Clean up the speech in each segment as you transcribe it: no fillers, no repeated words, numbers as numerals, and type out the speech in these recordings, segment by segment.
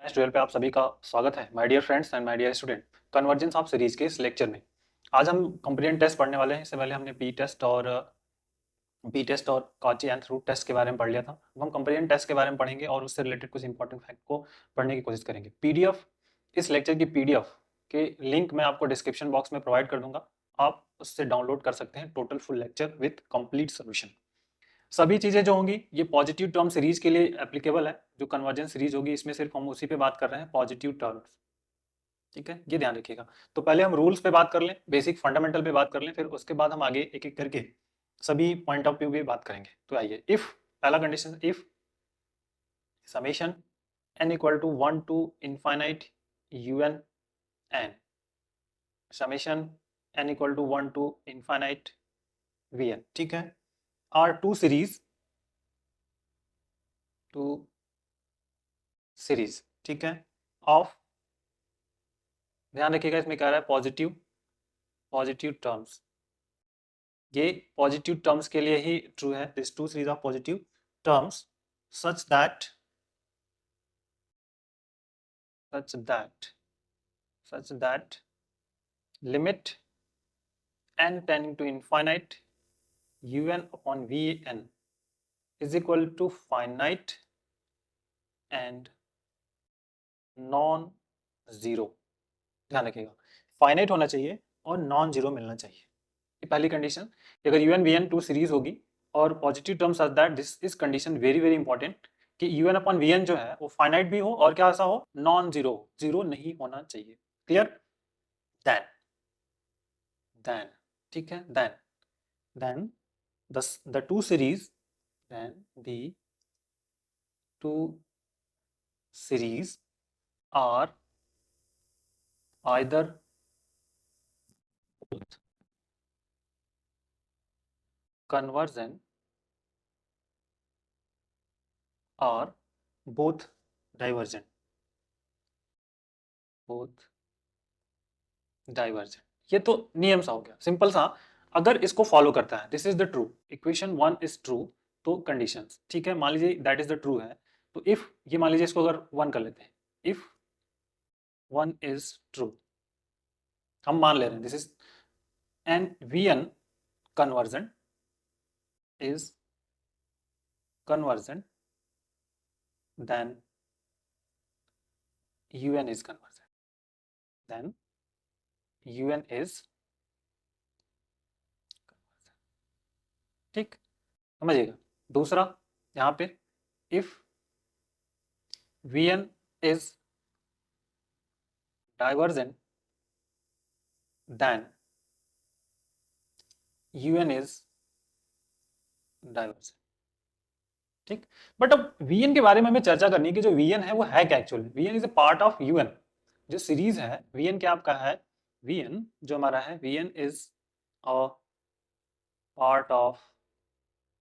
Class 12 पे आप सभी का स्वागत है my dear friends and my dear student. Convergence of series के इस लेक्चर में आज हम कंपेरिजन टेस्ट पढ़ने वाले हैं। इससे पहले हमने पी टेस्ट और कॉची एंड रूट टेस्ट के बारे में पढ़ लिया था। अब हम कंपेरिजन टेस्ट के बारे में पढ़ेंगे और उससे रिलेटेड कुछ इंपॉर्टेंट फैक्ट को पढ़ने की कोशिश करेंगे। पीडीएफ, इस लेक्चर की पीडीएफ के लिंक मैं आपको डिस्क्रिप्शन बॉक्स में प्रोवाइड कर दूंगा। आप उससे डाउनलोड कर सकते हैं total full lecture with complete solution. सभी चीजें जो होंगी ये पॉजिटिव टर्म सीरीज के लिए एप्लीकेबल है। जो कन्वर्जेंस सीरीज होगी इसमें सिर्फ हम उसी पे बात कर रहे हैं, पॉजिटिव टर्म्स। ठीक है, ये ध्यान रखिएगा। तो पहले हम रूल्स पे बात कर लें, बेसिक फंडामेंटल पे बात कर लें, फिर उसके बाद हम आगे एक एक करके सभी पॉइंट ऑफ व्यू पे बात करेंगे। तो आइए, इफ पहला condition, if summation n equal to 1 to infinite un n, summation n equal to 1 to infinite vn, ठीक है, आर टू सीरीज ठीक है, ऑफ, ध्यान रखिएगा इसमें कह रहा है पॉजिटिव टर्म्स। ये पॉजिटिव टर्म्स के लिए ही ट्रू है। This two series of positive terms such that limit n tending to infinite un upon vn is equal to finite and non zero. ध्यान रखिएगा, फाइनाइट होना चाहिए और नॉन जीरो मिलना चाहिए। ये पहली कंडीशन। अगर U N V N two series होगी और positive terms such that this condition very very important कि U N upon V N जो है वो फाइनाइट भी हो और क्या ऐसा हो, नॉन जीरो, जीरो नहीं होना चाहिए। क्लियर? देन ठीक है, then the two series, then the two series are either both convergent or both divergent, ये तो नियम सा हो गया, सिंपल सा। अगर इसको फॉलो करता है, this is the true equation, one is true, तो कंडीशंस, ठीक है, मान लीजिए दैट इज द ट्रू है, तो इफ, ये मान लीजिए इसको अगर वन कर लेते हैं, इफ वन इज ट्रू, हम मान ले रहे हैं this is and v n convergent is convergent, then un is convergent, then un is convergent। ठीक, समझिएगा। दूसरा यहां पे, if vn is divergent then un is divergent। ठीक, बट अब vn के बारे में हमें चर्चा करनी है कि जो vn है वो है क्या actually. vn is a part of un, जो सीरीज है vn क्या आपका है, vn जो हमारा है, vn is a part of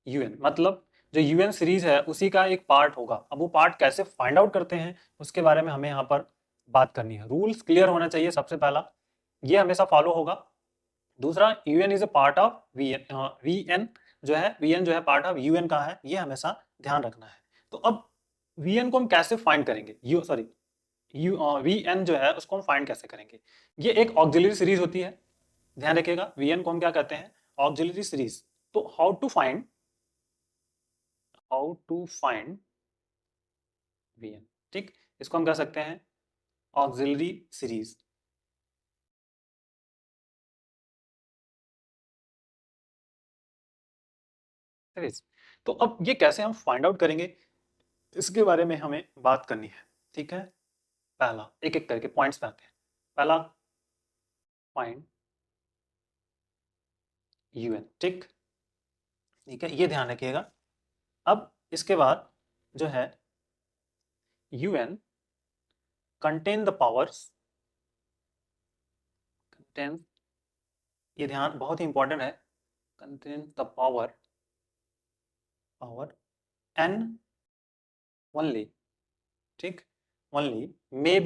un, मतलब जो un सीरीज है उसी का एक पार्ट होगा। अब वो पार्ट कैसे फाइंड आउट करते हैं उसके बारे में हमें यहाँ पर बात करनी है। रूल्स क्लियर होना चाहिए सबसे पहला, ये हमेशा फॉलो होगा। दूसरा, un is a part of vn जो है, vn जो है पार्ट ऑफ un का है, ये हमेशा ध्यान रखना है। तो अब vn को हम कैसे फाइंड करेंगे, vn जो है उसको हम फाइंड कैसे करेंगे। ये एक ऑक्सिलरी सीरीज होती है, ध्यान रखिएगा। vn को हम क्या कहते हैं, ऑक्सिलरी सीरीज। तो हाउ टू फाइंड vn, ठीक, इसको हम कह सकते हैं ऑक्सिलरी सीरीज। तो अब ये कैसे हम फाइंड आउट करेंगे, इसके बारे में हमें बात करनी है। ठीक है, पहला एक एक करके पॉइंट्स पे आते हैं। पहला फाइंड un, ठीक है, ये ध्यान रखिएगा। अब इसके बाद जो है un contain the powers, contain, ये ध्यान बहुत ही इंपॉर्टेंट है, contain the power n only, ठीक, ओनली मे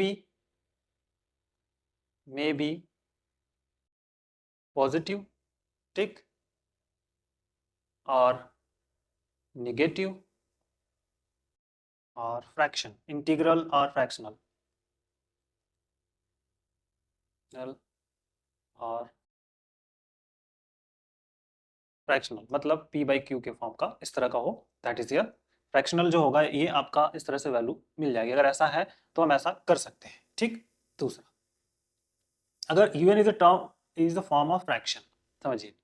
बी पॉजिटिव, ठीक, और नेगेटिव और फ्रैक्शन, इंटीग्रल और फ्रैक्शनल, फ्रैक्शनल और फ्रैक्शनल मतलब p बाई क्यू के फॉर्म का इस तरह का हो, दैट इज योर फ्रैक्शनल जो होगा ये आपका इस तरह से वैल्यू मिल जाएगी। अगर ऐसा है तो हम ऐसा कर सकते हैं, ठीक। दूसरा, अगर un is a term is the form of fraction, समझिए।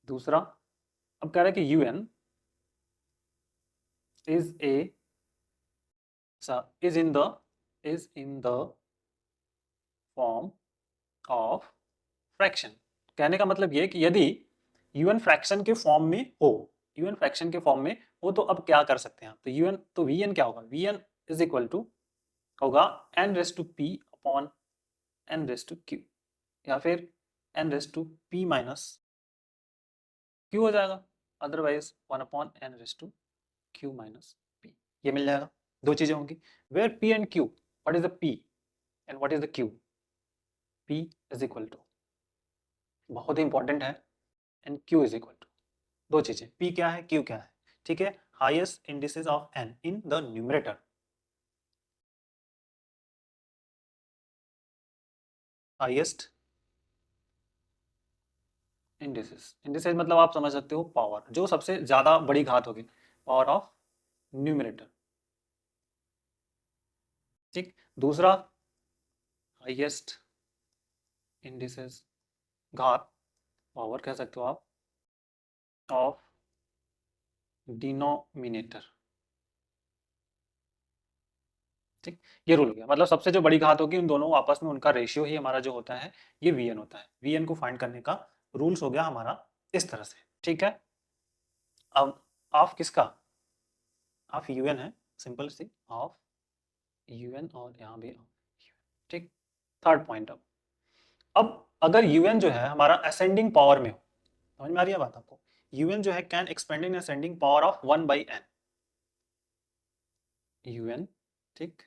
दूसरा, अब कह रहा है कि un is a is in the form of fraction. कहने का मतलब ये है कि यदि un फ्रैक्शन के फॉर्म में हो, un फ्रैक्शन के फॉर्म में हो तो अब क्या कर सकते हैं आप, तो un तो vn क्या होगा, vn इज इक्वल टू होगा n raise to p upon n raise to q, या फिर n raise to p minus q हो जाएगा, otherwise 1 upon n raise to q minus p, ये मिल जाएगा। दो चीजें होंगी, where p and q, what is the p and what is the q, p is equal to, बहुत ही इंपॉर्टेंट है, and q is equal to, दो चीजें, p क्या है q क्या है, ठीक है, highest indices of n in the numerator, highest indices मतलब आप समझ सकते हो पावर, जो सबसे ज्यादा बड़ी घात होगी, पावर ऑफ न्यूमरेटर, ठीक। दूसरा, हाईएस्ट इंडिसेस घात, पावर कह सकते हो आप, ऑफ डिनोमिनेटर, ठीक। ये रूल हो गया, मतलब सबसे जो बड़ी घात होगी उन दोनों आपस में उनका रेशियो ही हमारा जो होता है ये वीएन होता है। वीएन को फाइंड करने का रूल्स हो गया हमारा इस तरह से, ठीक है। अब ऑफ किसका, ऑफ यूएन है, सिंपल सी ऑफ यूएन, और यहाँ भी ठीक। थर्ड पॉइंट, अब अगर यूएन जो है हमारा असेंडिंग पावर में हो, समझ में आ रही है बात आपको, यूएन जो है can expand in ascending power of 1 by n, u n, ठीक,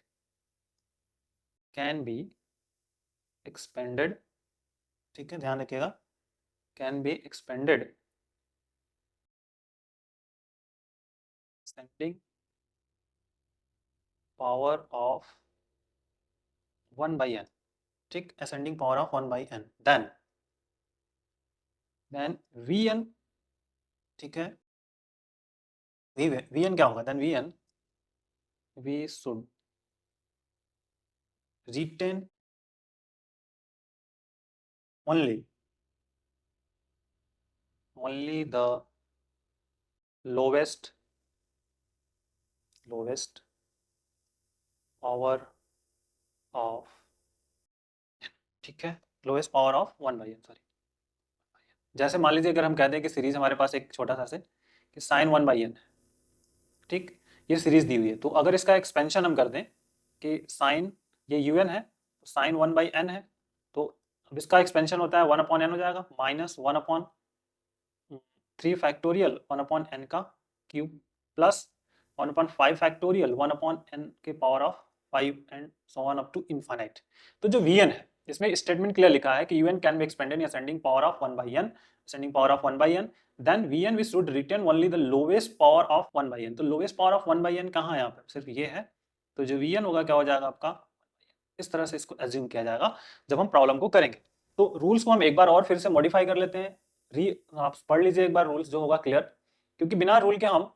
कैन बी एक्सपेंडेड, ठीक है, ध्यान रखिएगा, can be expanded ascending power of 1 by n, ठीक, ascending power of 1 by n, then vn, ठीक है, vn क्या होगा, then vn we should retain only the lowest power of, ठीक है, lowest power of 1 by n, sorry. जैसे मान लीजिए अगर हम कहते हैं कि सीरीज हमारे पास एक छोटा सा से कि साइन 1 बाई एन है, ठीक, ये सीरीज दी हुई है, तो अगर इसका एक्सपेंशन हम कर दें कि साइन, ये यूएन है तो साइन 1 बाई एन है, तो अब इसका एक्सपेंशन होता है 1 अपॉन एन हो जाएगा, minus 1 upon 3 factorial 1 upon N का cube, plus 1 upon 5 factorial 1 upon N के power of 5 and so on up to infinite. तो जो वीएन है इसमें स्टेटमेंट क्लियर लिखा है कि U N can be expanded in ascending power of 1 by N, ascending power of 1 by N, then V N we should retain only the lowest power of 1 by N. तो lowest power of 1 by N कहाँ है, यहाँ पर सिर्फ ये है, तो जो वीएन होगा क्या हो जाएगा आपका, इस तरह से इसको एज्यूम किया जाएगा जब हम प्रॉब्लम को करेंगे। तो रूल्स को हम एक बार और फिर से मॉडिफाई कर लेते हैं, आप पढ़ लीजिए एक बार रूल्स, जो होगा क्लियर, क्योंकि बिना रूल के हम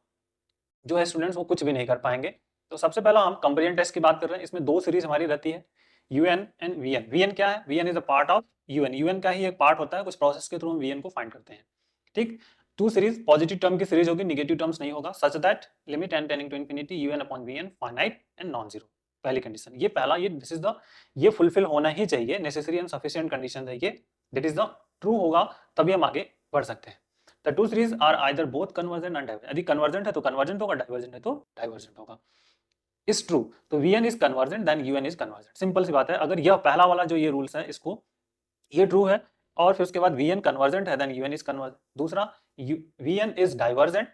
जो है स्टूडेंट्स वो कुछ भी नहीं कर पाएंगे। तो सबसे पहला हम कंपेरिजन टेस्ट की बात कर रहे हैं, इसमें दो सीरीज हमारी रहती है, यूएन एंड वीएन। वीएन क्या है, v n is a part of u n, u n का ही एक पार्ट होता है, कुछ प्रोसेस के थ्रू हम वीएन को फाइंड करते हैं, ठीक। टू सीरीज पॉजिटिव टर्म की सीरीज होगी, नेगेटिव टर्म्स नहीं होगा, such that limit n tending to infinity u n upon v n finite and non zero, पहली कंडीशन, ये पहला, ये दिस इज द, ये फुलफिल होना ही चाहिए, नेसेसरी एंड सफिशिएंट कंडीशन है ये, दैट इज द ट्रू होगा, तभी हम आगे बढ़ सकते हैं। The two series are either both convergent and divergent, यदि convergent है तो convergent होगा, divergent है तो divergent होगा, is true, तो Vn is convergent then Un is convergent, simple सी बात है। अगर यह पहला वाला जो ये रूल्स है इसको, ये ट्रू है, और फिर उसके बाद Vn convergent है then Un is convergent, दूसरा Vn is divergent,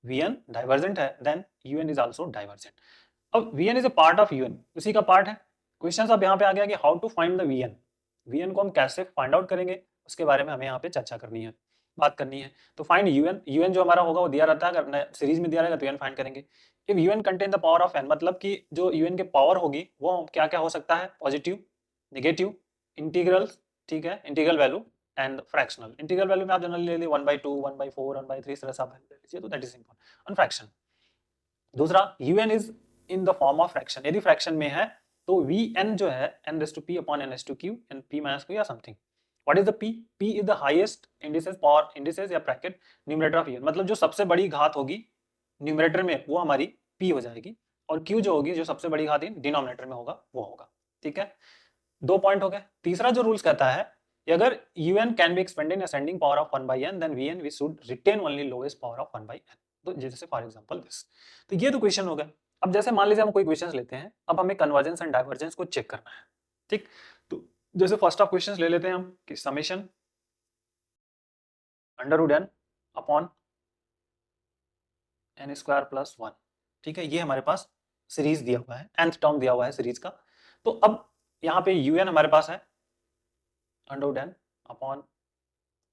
Vn divergent है then Un is also divergent। अब Vn is a part of Un, उसी का पार्ट है। क्वेश्चन अब यहाँ पे आ गया कि how to find the Vn, Vn को हम कैसे फाइंड आउट करेंगे, उसके बारे में हमें यहाँ पे चर्चा करनी है, बात करनी है। तो फाइंड यूएन, यूएन जो हमारा होगा वो दिया रहता है, अगर सीरीज में दिया रहेगा तो यूएन फाइंड करेंगे। If u n contain the power of n, मतलब कि जो यूएन के पावर होगी वो क्या क्या हो सकता है, पॉजिटिव, नेगेटिव, इंटीग्रल, ठीक है, integral value and fractional. Integral value में आप जनरली ले लीजिए 1/2, 1/4, 1/3, इस तरह से आप ले लीजिए, तो that is simple. On fraction, दूसरा un is in the form of fraction, यदि फ्रैक्शन में है तो vn जो है n raise to p upon n rays to q and p minus q या something. What is the p? p is the highest indices for indices या bracket numerator of n, मतलब जो सबसे बड़ी घात होगी न्यूमरेटर में वो हमारी p हो जाएगी, और q जो होगी, जो सबसे बड़ी घात डिनोमिनेटर में होगा, वो होगा। ठीक है, 2 पॉइंट हो गए। तीसरा जो रूल्स कहता है कि अगर un can be expanded in ascending power of 1/n, then vn we should retain only lowest power of 1/n। तो जैसे फॉर एग्जांपल दिस, तो ये तो क्वेश्चन हो गया। अब जैसे मान लीजिए हम कोई क्वेश्चंस लेते हैं, अब हमें कन्वर्जेंस एंड डाइवर्जेंस को चेक करना है। ठीक, तो जैसे फर्स्ट ऑफ क्वेश्चंस ले लेते हैं हम कि summation √n upon n square plus 1। ठीक है, ये हमारे पास सीरीज दिया हुआ है, nth टर्म दिया हुआ है सीरीज का। तो अब यहाँ पे un हमारे पास है √n upon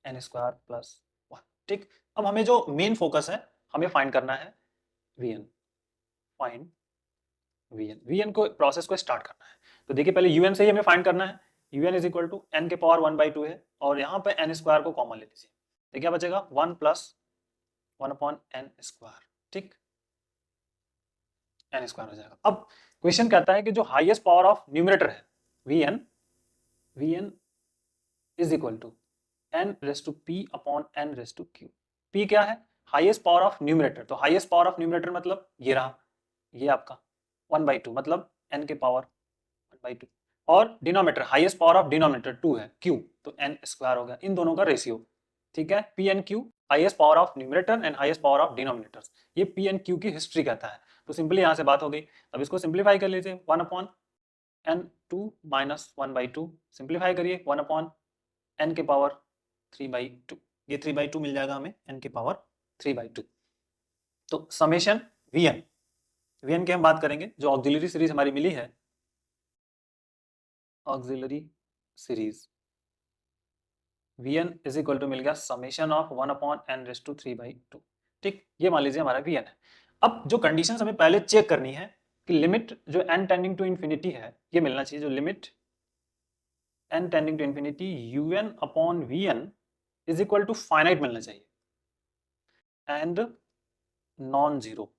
n square plus 1। ठीक, अब हमें जो मेन फोकस है, हमें फाइंड करना है vn, फाइंड vn को, प्रोसेस को स्टार्ट करना है। तो देखिए पहले un से ही हमें फाइंड करना है। un is equal to n के पावर 1/2 है, और यहाँ पे n स्क्वायर को कॉमन ले लीजिए, तो क्या बचेगा 1 प्लस 1 अपॉन n स्क्वायर। ठीक, n स्क्वायर हो जाएगा। अब क्वेश्चन कहता है कि जो हाईएस्ट पावर ऑफ न्यूमरेटर है vn is equal to n raise to p upon n rays to q। p क्या है? Highest power of numerator. तो हाईएस्ट पावर ऑफ न्यूमरेटर मतलब ये रहा, ये आपका 1/2, मतलब n के पावर 1/2, और denominator, highest power of denominator 2 है q, तो n स्क्वायर हो गया। इन दोनों का रेशियो, ठीक है, p and q, highest power of numerator and highest power of denominators, ये p एंड q की हिस्ट्री कहता है। तो सिंपली यहाँ से बात हो गई। अब इसको सिंप्लीफाई कर लीजिए, 1 अपॉन n2 माइनस 1/2, सिंप्लीफाई करिए 1 अपॉन n के पावर 3/2, ये 3/2 मिल जाएगा हमें, n के पावर 3/2। तो समेशन vn की हम बात करेंगे, जो ऑक्सिलरी सीरीज हमारी मिली है, auxiliary series vn is equal to मिल गया summation of 1 upon n rays to 3/2। ठीक, ये मान लीजिए हमारा vn है। अब जो कंडीशंस हमें पहले चेक करनी है कि लिमिट जो n टेंडिंग टू इंफिनिटी है, ये मिलना चाहिए, जो limit n tending to infinity un upon vn is equal to finite मिलना चाहिए एंड नॉन जीरो।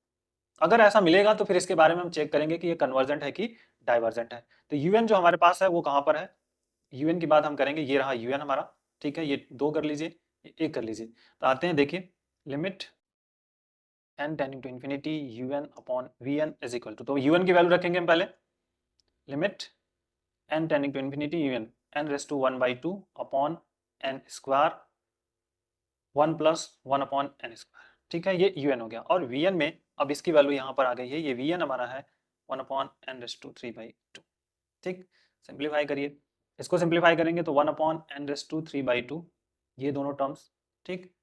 अगर ऐसा मिलेगा तो फिर इसके बारे में हम चेक करेंगे कि ये कन्वर्जेंट है कि डाइवर्जेंट है। तो un जो हमारे पास है वो कहाँ पर है, un की बात हम करेंगे, ये रहा un हमारा। ठीक है, ये 2 कर लीजिए, एक कर लीजिए। तो आते हैं, देखिए limit n tending to infinity un upon vn is equal to, तो un की वैल्यू रखेंगे हम पहले, limit n tending to infinity un n rays to 1/2 upon n square 1 plus 1 upon n square. ठीक है, ये un हो गया। और vn में अब इसकी वैल्यू यहाँ पर आ गई है, ये vn हमारा है 1 अपॉन n रेज़ टू 3/2। ठीक, सिंप्लीफाई करिए, इसको सिंप्लीफाई करेंगे तो 1 अपॉन n रेज़ टू 3/2, ये दोनों टर्म्स। ठीक,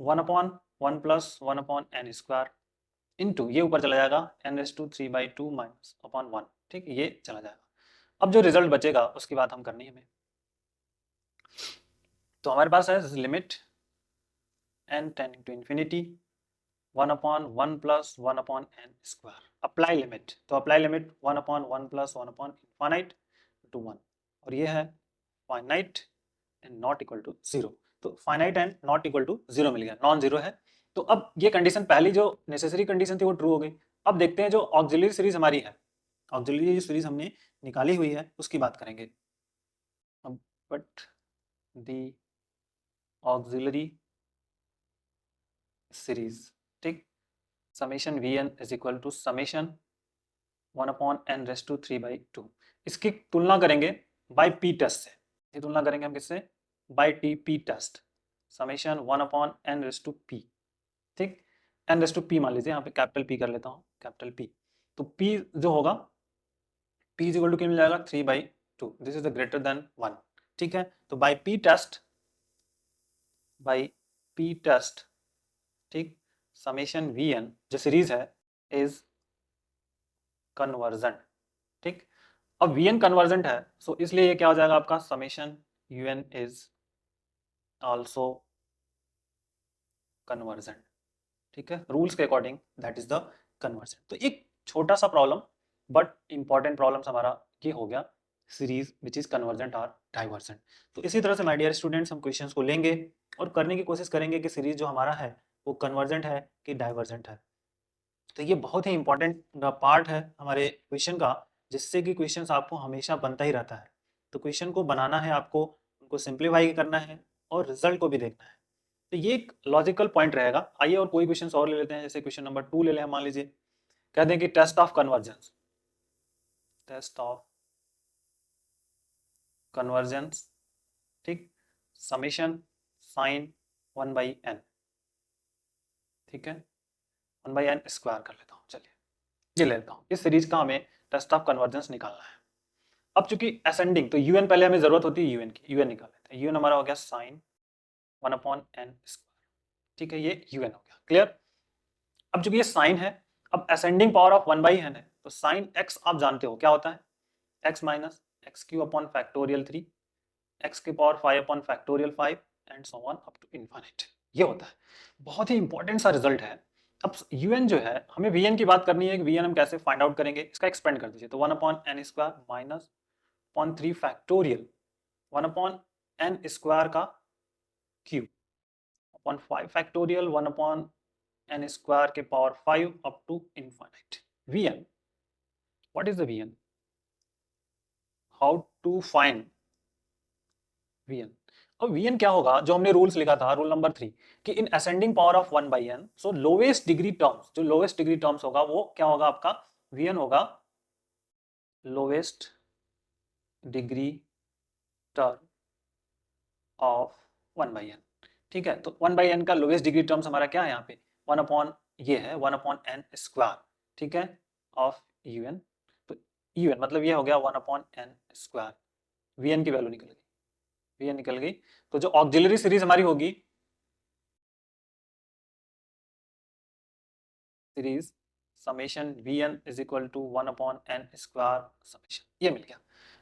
1 upon 1 plus 1 upon n square into, ये ऊपर चला जाएगा n rays to 3/2 minus upon 1। ठीक, ये चला जाएगा। अब जो रिजल्ट बचेगा उसकी बात हम करनी है हमें। तो हमारे पास है limit n tending to infinity 1 upon 1 plus 1 upon n square, apply limit, तो apply limit 1 upon 1 plus 1 upon infinite to 1, और ये है finite and not equal to 0। तो finite and not equal to 0 मिल गया, नॉन जीरो है। तो अब ये कंडीशन, पहली जो नेसेसरी कंडीशन थी वो ट्रू हो गई। अब देखते हैं जो ऑक्सिलरी सीरीज हमारी है, ऑक्सिलरी सीरीज हमने निकाली हुई है उसकी बात करेंगे। अब बट दी ऑक्सिलरी सीरीज, ठीक, summation vn is equal to summation 1 upon n rays to 3/2। इसकी तुलना करेंगे बाय p टेस्ट से, ये तुलना करेंगे हम किससे, by p test, summation 1 upon n raise to p। ठीक, n रेज़ टू p मान लीजिए, यहाँ पे कैपिटल p कर लेता हूँ, कैपिटल p। तो p जो होगा, p इज इक्वल टू क्या मिल जाएगा 3/2, this is the greater than 1। ठीक है, तो बाय p टेस्ट, ठीक, समेशन vn जो सीरीज है इज कन्वर्जेंट। ठीक, अब vn कन्वर्जेंट है, सो इसलिए ये क्या हो जाएगा आपका, summation un is also convergent. ठीक है, रूल्स के according that is the convergent. तो एक छोटा सा प्रॉब्लम बट इंपॉर्टेंट प्रॉब्लम हमारा ये हो गया सीरीज विच इज कन्वर्जेंट और डाइवर्जेंट। तो इसी तरह से माय डियर स्टूडेंट्स हम क्वेश्चंस को लेंगे और करने की कोशिश करेंगे कि सीरीज जो हमारा है वो कन्वर्जेंट है कि डाइवर्जेंट है। तो ये बहुत ही इंपॉर्टेंट पार्ट है हमारे क्वेश्चन का, जिससे कि क्वेश्चंस आपको हमेशा बनता ही रहता है। तो क्वेश्चन को बनाना है आपको, उनको सिंप्लीफाई करना है और रिजल्ट को भी देखना है। तो ये एक लॉजिकल पॉइंट रहेगा। आइए और कोई क्वेश्चन और ले लेते हैं, जैसे क्वेश्चन नंबर 2 ले लें हम। मान लीजिए कह दें कि test of convergence, test of convergence, ठीक, समेशन साइन 1/n, ठीक है, 1/n स्क्वायर कर लेता हूँ। चलिए ये ले लेता हूँ। इस सीरीज का हमें टेस्ट ऑफ कन्वर्जेंस निकालना है। अब चूंकि असेंडिंग, तो यूएन पहले हमें जरूरत होती है यूएन की, यूएन निकाल लेते हैं। यूएन हमारा हो गया साइन 1/n स्क्वायर, ठीक है, ये यूएन हो गया। क्लियर। अब चूंकि ये साइन है, अब असेंडिंग पावर ऑफ 1/n है, तो साइन x आप जानते हो क्या होता है, x minus x cube upon factorial 3, x की power 5 upon factorial 5 and so on up to infinite. ये होता है, बहुत ही इंपॉर्टेंट सा रिजल्ट है। अब un जो है, हमें vn की बात करनी है कि vn हम कैसे फाइंड आउट करेंगे, इसका एक्सपेंड कर दीजिए। तो 1/n square minus upon 3 factorial 1/n square का cube upon 5 factorial 1/n square के power 5 up to infinite. vn, what is the vn, how to find vn। अब vn क्या होगा, जो हमने रूल्स लिखा था, रूल नंबर 3, कि इन ascending power of 1/n, so lowest degree terms, जो लोवेस्ट डिग्री टर्म्स होगा वो क्या होगा आपका, vn होगा lowest degree term of 1/n। ठीक है, तो 1/n का लोवेस्ट डिग्री टर्म्स हमारा क्या है यहाँ पे, 1 अपॉन ये है 1/n स्क्वायर, ठीक है, ऑफ un। तो un मतलब ये हो गया 1/n स्क्वायर। vn की वैल्यू निकल गई, vn निकल गई। तो जो ऑक्सिलरी सीरीज हमारी होगी, series summation vn is equal to 1/n square summation, ये मिल गया।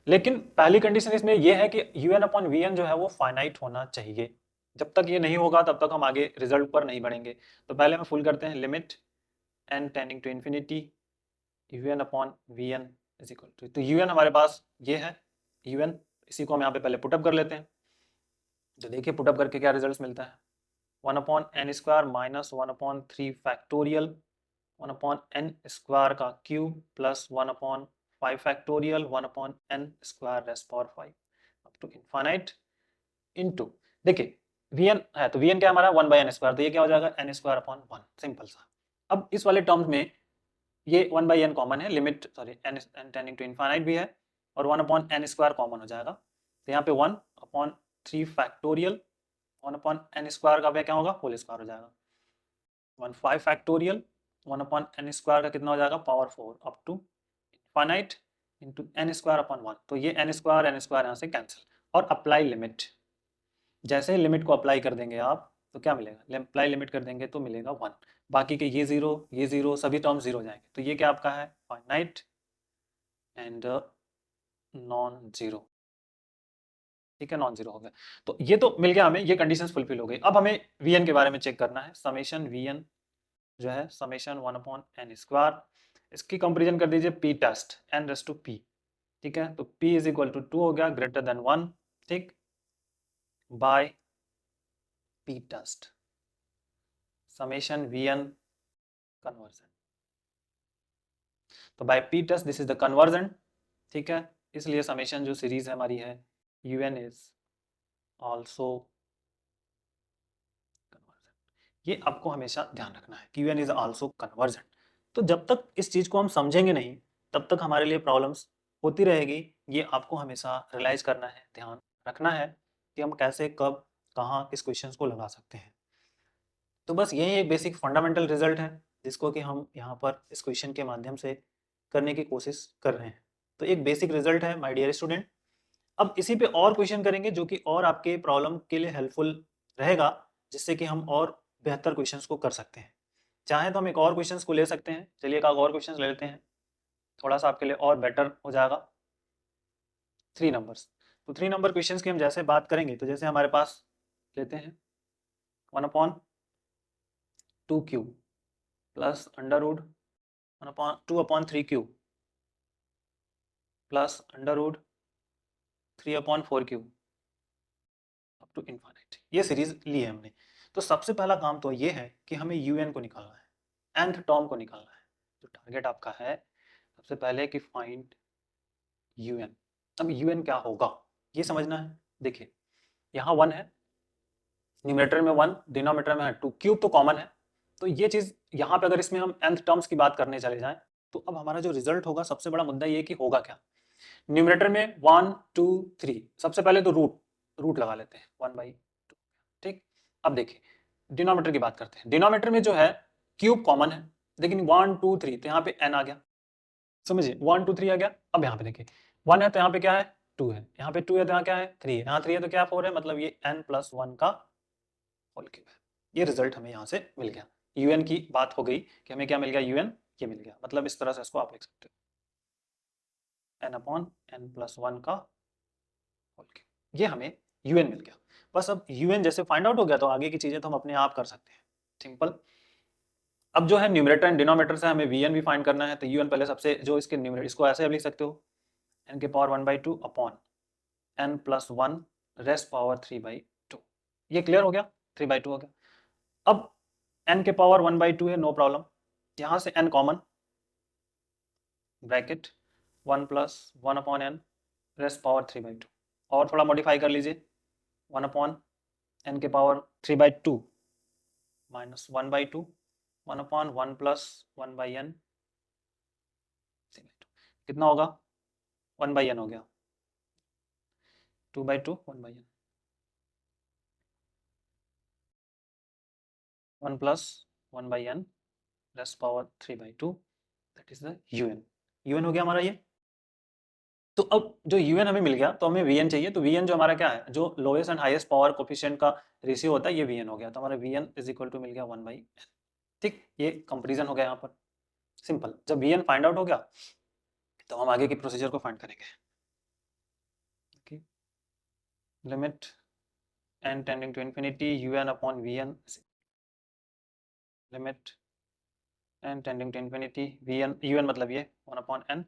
लेकिन पहली कंडीशन इसमें ये है कि un अपॉन vn जो है वो फाइनाइट होना चाहिए। जब तक ये नहीं होगा तब तक हम आगे रिजल्ट पर नहीं बढ़ेंगे। तो पहले हम फुल करते हैं, limit n tending to infinity un upon vn is equal to, तो un हमारे पास ये है un, इसी को हम यहाँ पे पहले पुटअप कर लेते हैं। तो देखिए पुटअप करके क्या रिजल्ट मिलता है, 1/n square minus 1/3 factorial 1/n square का cube plus 1/5 factorial 1/n square raised power 5 up to infinite into, देखिए vn है तो vn क्या हमारा 1/n स्क्वायर, तो ये क्या हो जाएगा n स्क्वायर अपॉन 1, सिंपल सा। अब इस वाले टर्म्स में ये 1/n कॉमन है, limit sorry n tending to infinite भी है, और 1/n स्क्वायर कॉमन हो जाएगा। तो यहाँ पे 1/3 फैक्टोरियल 1/n स्क्वायर का क्या होगा, होल स्क्वायर हो जाएगा। 1/5 फैक्टोरियल 1/n स्क्वायर का कितना हो जाएगा, power 4 up to infinite into n square upon 1। तो ये n स्क्वायर यहाँ से कैंसिल, और अप्लाई लिमिट। जैसे ही लिमिट को अप्लाई कर देंगे आप, तो क्या मिलेगा, अप्लाई लिमिट कर देंगे तो मिलेगा 1। बाकी के ये जीरो सभी टर्म्स जीरो जाएंगे। तो ये क्या आपका है, फाइनाइट एंड नॉन जीरो, ठीक है, नॉन जीरो हो गया। तो ये तो मिल गया हमें, ये कंडीशंस फुलफिल हो गई। अब हमें vn के बारे में चेक करना है। समेशन vn जो है समेशन 1/n स्क्वायर, इसकी कंपेरिजन कर दीजिए p test n raise to p, ठीक है। तो p इज इक्वल टू 2 हो गया, ग्रेटर देन 1, ठीक, by p test summation vn convergence. तो by p test this is the convergence, ठीक है। इसलिए समेशन जो सीरीज है हमारी है un इज आल्सो कन्वर्जन। ये आपको हमेशा ध्यान रखना है कि un इज आल्सो कन्वर्जन। तो जब तक इस चीज को हम समझेंगे नहीं, तब तक हमारे लिए प्रॉब्लम्स होती रहेगी। ये आपको हमेशा रियलाइज करना है, ध्यान रखना है कि हम कैसे, कब, कहाँ किस क्वेश्चंस को लगा सकते हैं। तो बस यही एक बेसिक फंडामेंटल रिजल्ट है, जिसको कि हम यहाँ पर इस क्वेश्चन के माध्यम से करने की कोशिश कर रहे हैं। तो एक बेसिक रिजल्ट है माय डियर स्टूडेंट। अब इसी पे और क्वेश्चन करेंगे जो कि और आपके प्रॉब्लम के लिए हेल्पफुल रहेगा, जिससे कि हम और बेहतर क्वेश्चंस को कर सकते हैं। चाहे तो हम एक और क्वेश्चंस को ले सकते हैं। चलिए एक और क्वेश्चंस ले लेते हैं, थोड़ा सा आपके लिए और बेटर हो जाएगा। 3 नंबर्स, तो 3 नंबर क्वेश्चंस की हम जैसे बात करेंगे, तो जैसे हमारे पास लेते हैं 1/2 cube plus under root 2/3 cube plus under root 3/4 cube up to infinite, ये सीरीज ली है हमने। तो सबसे पहला काम तो ये है कि हमें यूएन को निकालना है, nth टर्म को निकालना है। जो टारगेट आपका है सबसे पहले कि फाइंड यूएन। अब यूएन क्या होगा ये समझना है। देखिए यहाँ 1 है, न्यूमरेटर में 1, डिनोमिनेटर में है 2, क्यूब तो कॉमन है। तो ये चीज यहाँ पे अगर इसमें हम nth टर्म्स की बात करने चले जाएं तो अब हमारा जो रिजल्ट होगा, सबसे बड़ा मुद्दा ये कि होगा क्या। न्यूमरेटर में 1 2 3, सबसे पहले तो रूट लगा लेते हैं 1/2। ठीक, अब देखिए डिनोमिनेटर की बात करते हैं। डिनोमिनेटर में जो है क्यूब कॉमन है, लेकिन 1 2 3 तो यहाँ पे n आ गया, समझिए 1 2 3 आ गया। अब यहाँ पे देखिए 1 है तो यहाँ पे क्या है 2 है, यहाँ पे 2 है तो यहाँ क्या है 3 है, यहाँ 3 है तो क्या 4 है, मतलब ये n+1 का होल क्यूब है। ये रिजल्ट हमें यहाँ से मिल गया। यूएन की बात हो गई कि हमें क्या मिल गया, यूएन ये मिल गया। मतलब इस तरह से इसको आप लिख सकते हो n/n+1 का होल क्यूब, ये हमें यूएन मिल गया। बस अब यूएन जैसे फाइंड आउट हो गया तो आगे की चीजें तो हम अपने आप कर सकते हैं, सिंपल। अब जो है न्यूमरेटर एंड डिनोमिनेटर से हमें वीएन भी फाइंड करना है। तो यूएन पहले सबसे जो इसके न्यूमरेटर, इसको ऐसे आप लिख सकते हो n⁻1/2 upon n+1 rest power 3/2। ये क्लियर हो गया, 3/2 हो गया। अब n⁻1/2 है, नो प्रॉब्लम, यहाँ से n common, bracket 1+1/n rest power 3/2, और थोड़ा मॉडिफाई कर लीजिए 1/n⁻3/2 माइनस 1/2 1/1+1/n, कितना होगा 1/n हो गया, 2/2 1/n, 1+1/n rest power 3/2, that is the UN. UN हो गया हमारा ये। तो अब जो यूएन हमें मिल गया तो हमें वीएन चाहिए। तो वीएन जो हमारा क्या है, जो lowest and highest power coefficient का रेशियो होता है, ये वीएन हो गया। तो हमारा वीएन इज इक्वल टू मिल गया 1/n। ठीक, ये कंपेरिजन हो गया यहाँ पर, सिंपल। जब वीएन फाइंड आउट हो गया तो हम आगे की प्रोसीजर को फाइंड करेंगे। Limit n tending to infinity un upon vn, limit n tending to infinity vn, un मतलब ये 1/n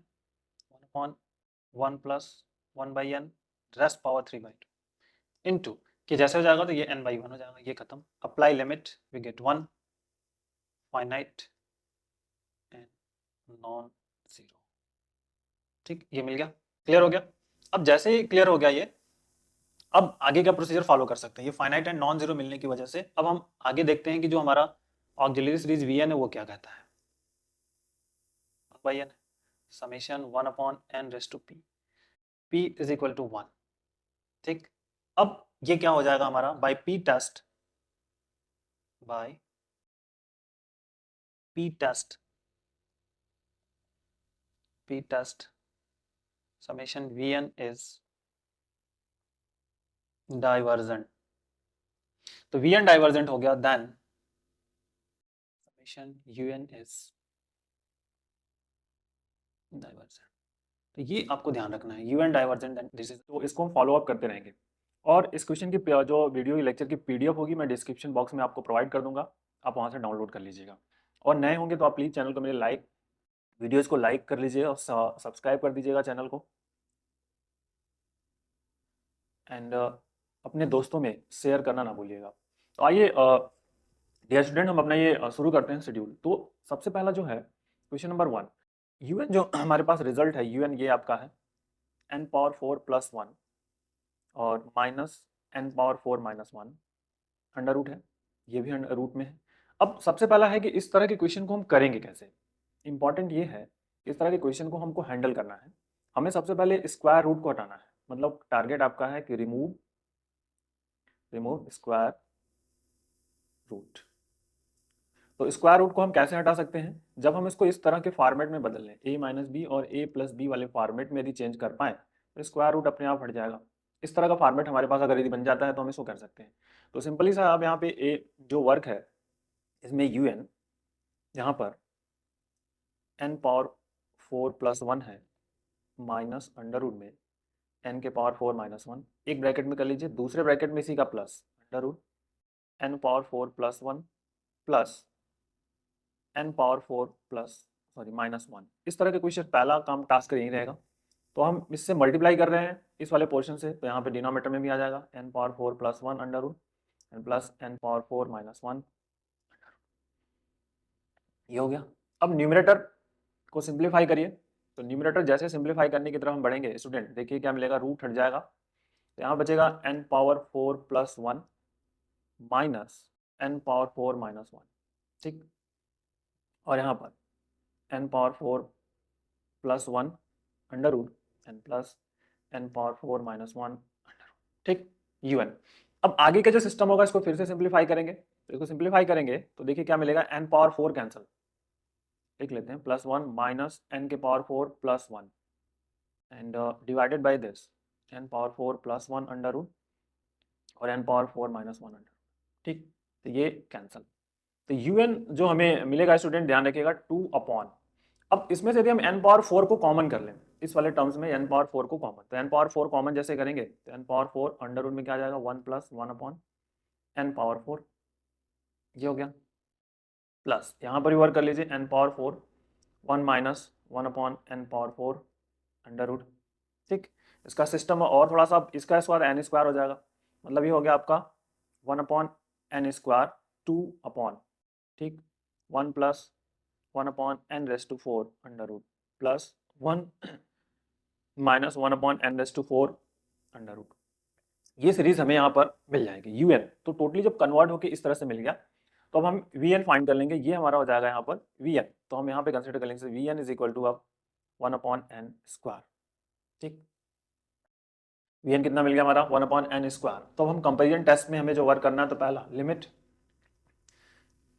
1/1+1/n rest power 3/2 into, कि जैसे हो जाएगा तो ये n/1 हो जाएगा, ये खत्म। Apply limit, we get 1 finite and non zero. ठीक, ये मिल गया, क्लियर हो गया। अब जैसे ही क्लियर हो गया ये, अब आगे का प्रोसीजर फॉलो कर सकते हैं। ये फाइनाइट एंड नॉन जीरो मिलने की वजह से अब हम आगे देखते हैं कि जो हमारा ऑक्सिलरी सीरीज वीएन है वो क्या कहता है। By n summation 1/n raise to p, p is equal to 1। ठीक, अब ये क्या हो जाएगा हमारा, by p test, by p test, p test summation vn is divergent. तो vn डाइवर्जेंट हो गया, then summation un is divergent. तो ये आपको ध्यान रखना है, un divergent and this is. तो इसको हम फॉलो अप करते रहेंगे। और इस क्वेश्चन की जो वीडियो लेक्चर की पीडीएफ होगी मैं डिस्क्रिप्शन बॉक्स में आपको प्रोवाइड कर दूंगा, आप वहां से डाउनलोड कर लीजिएगा। और नए होंगे तो आप प्लीज़ चैनल को मेरे वीडियोस को लाइक कर लीजिएगा और सब्सक्राइब कर दीजिएगा चैनल को, एंड अपने दोस्तों में शेयर करना ना भूलिएगा। तो आइए डियर स्टूडेंट, हम अपना ये शुरू करते हैं शेड्यूल। तो सबसे पहला जो है क्वेश्चन नंबर 1, यूएन जो हमारे पास रिजल्ट है, यूएन ये आपका है n⁻4+1 और माइनस n⁻4-1 अंडर रूट है, ये भी अंडर रूट में है। अब सबसे पहला है कि इस तरह के क्वेश्चन को हम करेंगे कैसे। इंपॉर्टेंट ये है कि इस तरह के क्वेश्चन को हमको हैंडल करना है। हमें सबसे पहले स्क्वायर रूट को हटाना है, मतलब टारगेट आपका है कि रिमूव स्क्वायर रूट। तो स्क्वायर रूट को हम कैसे हटा सकते हैं, जब हम इसको इस तरह के फॉर्मेट में बदल लें, a-b और a+b वाले फॉर्मेट में यदि चेंज कर पाए तो स्क्वायर रूट अपने आप हट जाएगा। इस तरह का फॉर्मेट हमारे पास अगर यदि बन जाता है तो हम इसको कर सकते हैं। तो सिंपली सा आप यहाँ पे ए जो वर्क है इसमें un यहाँ पर n⁻4+1 है माइनस अंडर रूट में n⁻4-1, एक ब्रैकेट में कर लीजिए, दूसरे ब्रैकेट में इसी का plus under root n⁻4+1 plus n⁻4 plus -1। इस तरह के क्वेश्चन पहला काम टास्क यही रहेगा तो हम इससे मल्टीप्लाई कर रहे हैं इस वाले पोर्शन से, तो यहाँ पे डिनोमिनेटर में भी आ जाएगा n power 4 plus 1 under root and plus n power 4 minus 1, ये हो गया। अब न्यूमरेटर को सिंप्लीफाई करिए, तो न्यूमरेटर जैसे सिंप्लीफाई करने की तरफ हम बढ़ेंगे स्टूडेंट, देखिए क्या मिलेगा, रूट हट जाएगा, तो यहाँ बचेगा n power 4 plus 1 minus n power 4 minus 1, ठीक, और यहाँ पर n power 4 plus 1 under root N plus n power 4 minus 1 under root, ठीक, un। अब आगे का जो सिस्टम होगा इसको फिर से सिंप्लीफाई करेंगे, तो इसको सिंप्लीफाई करेंगे तो देखिए क्या मिलेगा, n पावर 4 कैंसिल, लिख लेते हैं, प्लस 1 माइनस n के power 4 plus 1 and divided by this n power 4 plus 1 under root और n पावर 4 माइनस 1 अंडर, ठीक, तो ये कैंसिल, तो un जो हमें मिलेगा स्टूडेंट ध्यान रखिएगा 2 अपॉन, अब इसमें से यदि हम n पावर 4 को कॉमन कर लें, इस वाले टर्म्स में n पावर 4 को कॉमन, तो n पावर 4 कॉमन जैसे करेंगे तो n पावर 4 अंडर रूट में क्या आ जाएगा 1 प्लस 1 अपॉन n पावर 4, ये हो गया, प्लस यहाँ पर भी वर्क कर लीजिए n power 4 1 minus 1 upon n power 4 under root, ठीक, इसका सिस्टम और थोड़ा सा इसका स्क्वायर n स्क्वायर हो जाएगा, मतलब ये हो गया आपका 1 अपॉन n स्क्वायर 2 अपॉन, ठीक, 1 plus 1 upon n raise to 4 under root plus 1 minus 1 upon n raise to 4 under root, ये सीरीज हमें यहाँ पर मिल जाएगी un। तो टोटली जब कन्वर्ट होकर इस तरह से मिल गया तो अब हम vn फाइंड कर लेंगे, ये हमारा हो जाएगा यहाँ पर vn, तो हम यहाँ पे कंसिडर कर लेंगे vn इज इक्वल टू अब 1 अपॉन n स्क्वायर, ठीक, vn कितना मिल गया हमारा 1 अपॉन n स्क्वायर। तो अब हम कंपेरिजन टेस्ट में हमें जो वर्क करना है, तो पहला limit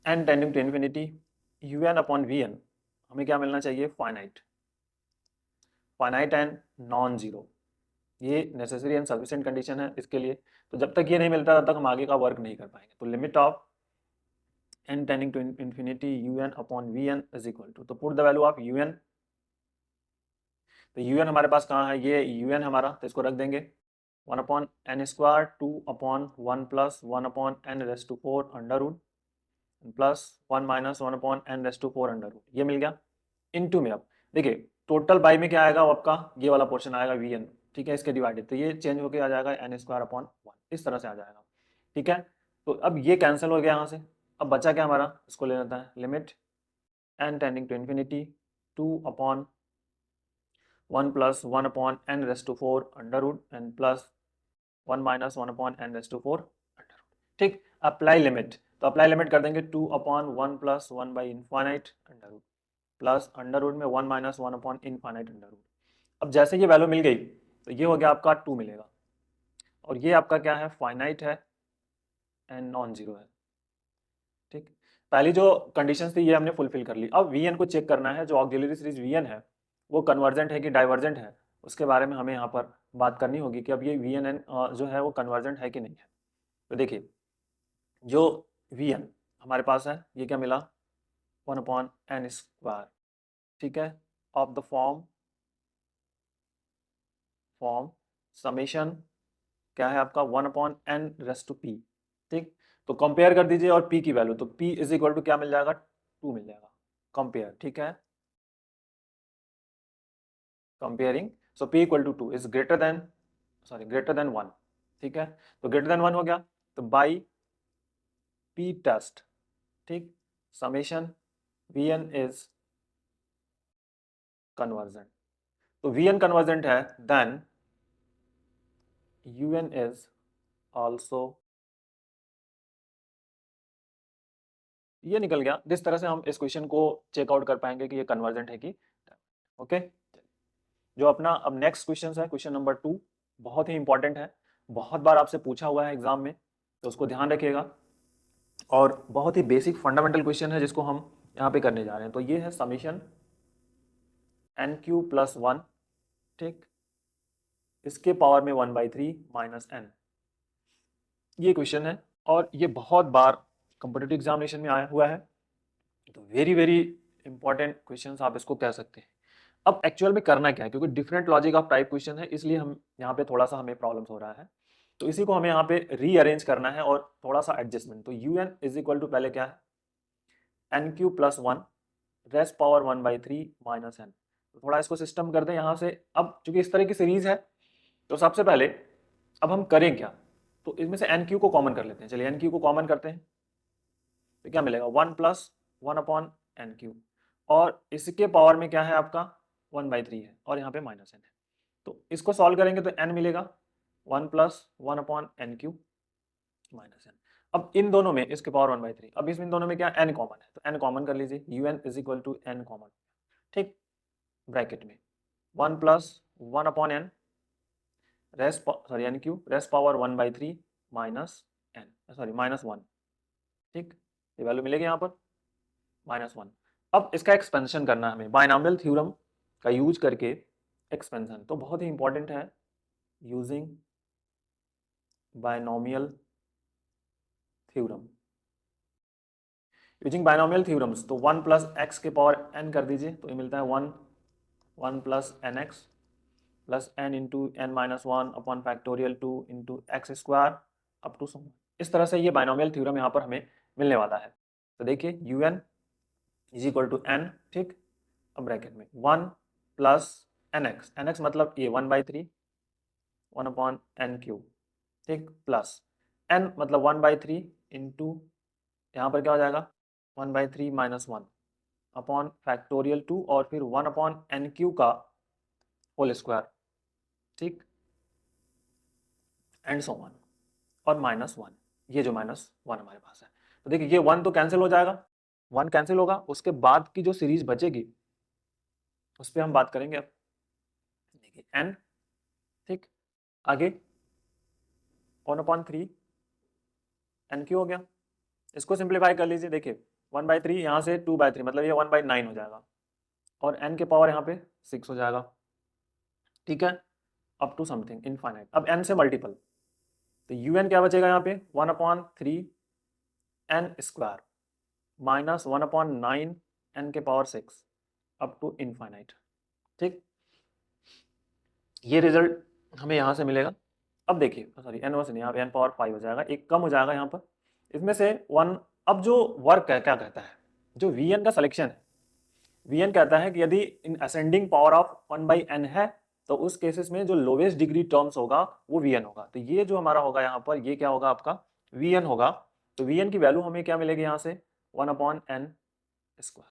n tending to infinity un upon vn, हमें क्या मिलना चाहिए, finite, finite and non zero, ये नेसेसरी एंड सफिशिएंट कंडीशन है इसके लिए, तो जब तक ये नहीं मिलता तब तक हम आगे का वर्क नहीं कर पाएंगे। तो limit of n tending to infinity un upon vn is equal to, तो put the value of un, तो un हमारे पास कहाँ है, ये un हमारा, तो इसको रख देंगे 1 upon n square 2 upon 1 plus 1 upon n raise to 4 under root plus 1 minus 1 upon n raise to 4 under root, ये मिल गया इनटू में। अब देखिए टोटल बाई में क्या आएगा, वो आपका ये वाला पोर्शन आएगा vn, ठीक है, इसके डिवाइडेड, तो ये चेंज होके आ जाएगा n स्क्वायर अपॉन 1, इस तरह से आ जाएगा, ठीक है। तो अब ये कैंसिल हो गया यहाँ से, अब बचा क्या हमारा, इसको ले लेता है, limit n tending to infinity 2 upon 1 plus 1 upon n raise to 4 under root and plus 1 minus 1 upon n raise to 4 under root, ठीक, अप्लाई लिमिट, तो अप्लाई लिमिट कर देंगे 2 upon 1 plus 1 by infinite under root plus under root में 1 minus 1 upon infinite under root. अब जैसे ये value मिल गई तो ये हो गया आपका 2 मिलेगा, और ये आपका क्या है, फाइनाइट है एंड नॉन जीरो है, ठीक, पहली जो कंडीशंस थी ये हमने फुलफिल कर ली। अब वीएन को चेक करना है, जो ऑक्सिलरी सीरीज वीएन है वो कन्वर्जेंट है कि डाइवर्जेंट है, उसके बारे में हमें यहाँ पर बात करनी होगी कि अब ये वीएन जो है वो कन्वर्जेंट है कि नहीं है। तो देखिए जो वीएन हमारे पास है ये क्या मिला 1 अपॉन n स्क्वायर, ठीक है, ऑफ द फॉर्म समेशन क्या है आपका 1 upon n raise to p, ठीक, तो कंपेयर कर दीजिए और p की वैल्यू, तो p इज इक्वल टू क्या मिल जाएगा 2 मिल जाएगा, कंपेयर, ठीक है, comparing, so p equal to 2 is greater than 1, ठीक है, तो ग्रेटर देन 1 हो गया, तो बाई p टेस्ट, ठीक, समेशन vn इज कन्वर्जेंट, तो vn कन्वर्जेंट है देन un इज ऑल्सो, ये निकल गया। जिस तरह से हम इस क्वेश्चन को चेकआउट कर पाएंगे कि ये कन्वर्जेंट है कि, ओके। जो अपना अब नेक्स्ट क्वेश्चन है, क्वेश्चन नंबर 2, बहुत ही इंपॉर्टेंट है, बहुत बार आपसे पूछा हुआ है एग्जाम में, तो उसको ध्यान रखिएगा, और बहुत ही बेसिक फंडामेंटल क्वेश्चन है जिसको हम यहाँ पे करने जा रहे हैं। तो ये है समीशन एन क्यू प्लस 1, ठीक, इसके पावर में 1/3 माइनस n, ये क्वेश्चन है, और ये बहुत बार कॉम्पिटिटिव एग्जामिनेशन में आया हुआ है, तो वेरी वेरी इंपॉर्टेंट क्वेश्चन आप इसको कह सकते हैं। अब एक्चुअल में करना क्या है, क्योंकि different logic of type question है, इसलिए हम यहाँ पे थोड़ा सा हमें प्रॉब्लम्स हो रहा है, तो इसी को हमें यहाँ पे रीअरेंज करना है और थोड़ा सा एडजस्टमेंट। तो un इज इक्वल टू पहले क्या है, n Q plus 1 raise power 1/3 minus n, तो थोड़ा इसको सिस्टम कर दें यहाँ से। अब चूंकि इस तरह की सीरीज है तो सबसे पहले अब हम करें क्या, तो इसमें से एन क्यू को कॉमन कर लेते हैं। चलिए एन क्यू को कॉमन करते हैं तो क्या मिलेगा, 1 प्लस 1/n क्यू, और इसके पावर में क्या है आपका 1/3 है और यहाँ पे माइनस एन है। तो इसको सॉल्व करेंगे तो n मिलेगा 1 plus 1/n Q minus N. अब इन दोनों में इसके पावर 1/3, अब इन दोनों में क्या n कॉमन है तो n कॉमन कर लीजिए, un is equal to n common, ठीक, ब्रैकेट में 1 plus 1/n raise sorry n cube raise power 1/3 minus n sorry minus 1, ठीक, ये वैल्यू मिलेगी यहाँ पर -1। अब इसका एक्सपेंशन करना है हमें बायनॉमियल थ्योरम का यूज करके। एक्सपेंशन तो बहुत ही इंपॉर्टेंट है, using binomial theorem. Using binomial theorems तो 1 प्लस एक्स के पावर n कर दीजिए तो ये मिलता है 1 plus N X plus N into N minus 1/2 into X square up to sum. इस तरह से ये बायनॉमियल थ्योरम यहाँ पर हमें मिलने वाला है। तो देखिए un is equal to n, ठीक, अब ब्रैकेट में 1 प्लस एन एक्स मतलब ये 1/3 1/n क्यूब, ठीक, प्लस n मतलब 1/3 इंटू यहाँ पर क्या हो जाएगा 1/3 माइनस 1 अपॉन फैक्टोरियल 2 और फिर 1/n क्यू का होल स्क्वायर, ठीक, एंड सो वन और -1, ये जो -1 हमारे पास है। तो देखिए ये 1 तो कैंसिल हो जाएगा, 1 कैंसिल होगा, उसके बाद की जो सीरीज बचेगी उस पर हम बात करेंगे। अब देखिए n, ठीक, आगे 1/3 n क्यू हो गया, इसको सिंप्लीफाई कर लीजिए। देखिए 1/3 यहाँ से 2/3 मतलब ये 1/9 हो जाएगा और n के पावर यहाँ पे 6 हो जाएगा, ठीक है, अप टू समथिंग इनफाइनाइट। अब n से मल्टीपल तो un क्या बचेगा यहाँ पे 1/3 n स्क्वायर माइनस 1/9 n के पावर 6 अप टू इनफाइनाइट, ठीक, ये रिजल्ट हमें यहाँ से मिलेगा। अब देखिए सॉरी n वर्स नहीं, यहाँ पे n पावर 5 हो जाएगा, एक कम हो जाएगा यहाँ पर, इसमें से 1। अब जो वर्क है क्या कहता है, जो vn का सिलेक्शन है, vn कहता है कि यदि इन असेंडिंग पावर ऑफ 1/n है तो उस केसेस में जो लोवेस्ट डिग्री टर्म्स होगा वो vn होगा। तो ये जो हमारा होगा यहाँ पर ये क्या होगा आपका vn होगा। तो vn की वैल्यू हमें क्या मिलेगी यहाँ से 1/n स्क्वायर,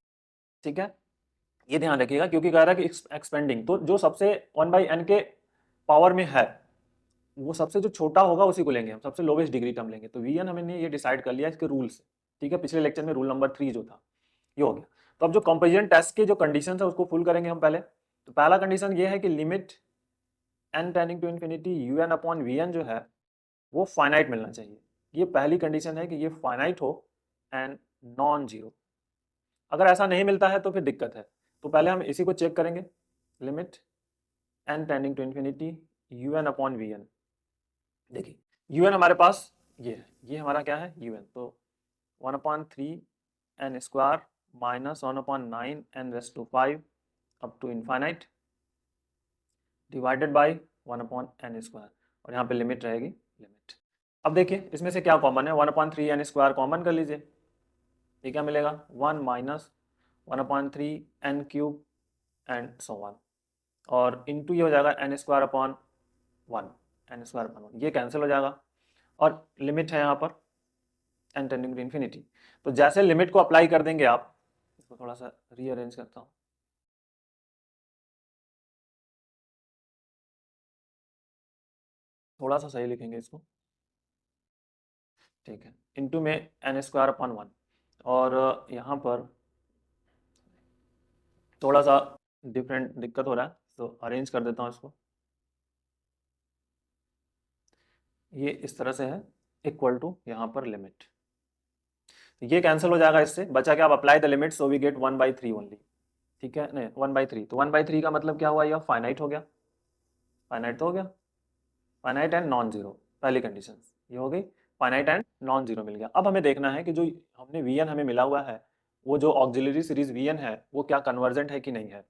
ठीक है, ये ध्यान रखिएगा क्योंकि कह रहा है कि एक्सपेंडिंग तो जो सबसे 1/n के पावर में है वो सबसे जो छोटा होगा उसी को लेंगे हम, सबसे लोवेस्ट डिग्री टर्म लेंगे। तो vn हमने ये डिसाइड कर लिया इसके रूल से, ठीक है, पिछले लेक्चर में रूल नंबर 3 जो था ये हो गया। तो अब जो कंपैरिजन टेस्ट के जो कंडीशन है उसको फुल करेंगे हम पहले। तो पहला कंडीशन ये है कि limit n tending to infinity un/vn जो है वो फाइनाइट मिलना चाहिए। ये पहली कंडीशन है कि ये फाइनाइट हो एंड नॉन जीरो। अगर ऐसा नहीं मिलता है तो फिर दिक्कत है। तो पहले हम इसी को चेक करेंगे, limit n tending to infinity un/vn। देखिए un हमारे पास ये है, ये हमारा क्या है un, तो 1/3 n square minus 1/9 n rays to 5 up to infinite divided by 1/n square और यहाँ पे लिमिट रहेगी लिमिट। अब देखिए इसमें से क्या कॉमन है, 1/3 n स्क्वायर कॉमन कर लीजिए, ये क्या मिलेगा 1 minus 1/3 n cube and so one और इंटू ये हो जाएगा n square upon 1, n square upon 1, ये कैंसिल हो जाएगा और लिमिट है यहाँ पर n टेंडिंग टू इन्फिनिटी। तो जैसे लिमिट को अप्लाई कर देंगे आप, इसको थोड़ा सा रीअरेंज करता हूँ, थोड़ा सा सही लिखेंगे इसको, ठीक है, इंटू में n स्क्वायर अपॉन 1 और यहाँ पर थोड़ा सा डिफरेंट दिक्कत हो रहा है तो अरेंज कर देता हूँ इसको, ये इस तरह से है इक्वल टू यहाँ पर लिमिट, ये कैंसिल हो जाएगा, इससे बचा क्या, आप apply the limit so we get 1/3 only, ठीक है, नहीं 1/3, तो 1/3 का मतलब क्या हुआ, यह फाइनाइट हो गया, फाइनाइट तो हो गया, फाइनाइट एंड नॉन जीरो, पहली कंडीशन ये हो गई, फाइनाइट एंड नॉन जीरो मिल गया। अब हमें देखना है कि जो हमने vn हमें मिला हुआ है वो जो ऑक्सिलरी सीरीज vn है वो क्या कन्वर्जेंट है कि नहीं है।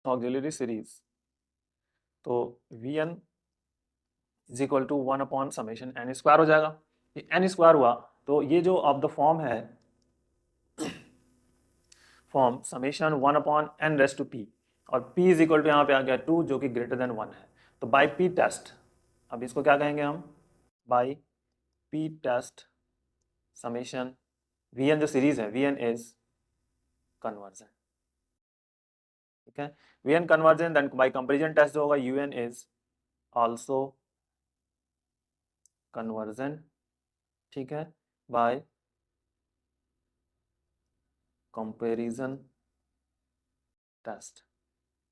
ऑक्सिलरी सीरीज तो vn इज इक्वल टू 1/समेशन n स्क्वायर हो जाएगा, ये n स्क्वायर हुआ तो ये जो ऑफ द फॉर्म है form summation 1 upon n raise to p, और p इज इक्वल टू यहाँ पे आ गया 2 जो कि ग्रेटर देन 1 है। तो बाई p टेस्ट, अब इसको क्या कहेंगे हम, by p test summation vn जो सीरीज है vn इज कन्वर्जेंट, ठीक है। vn convergent, then by comparison test जो होगा un इज आल्सो कन्वर्जेंट, ठीक है, बाय कंपैरिजन टेस्ट,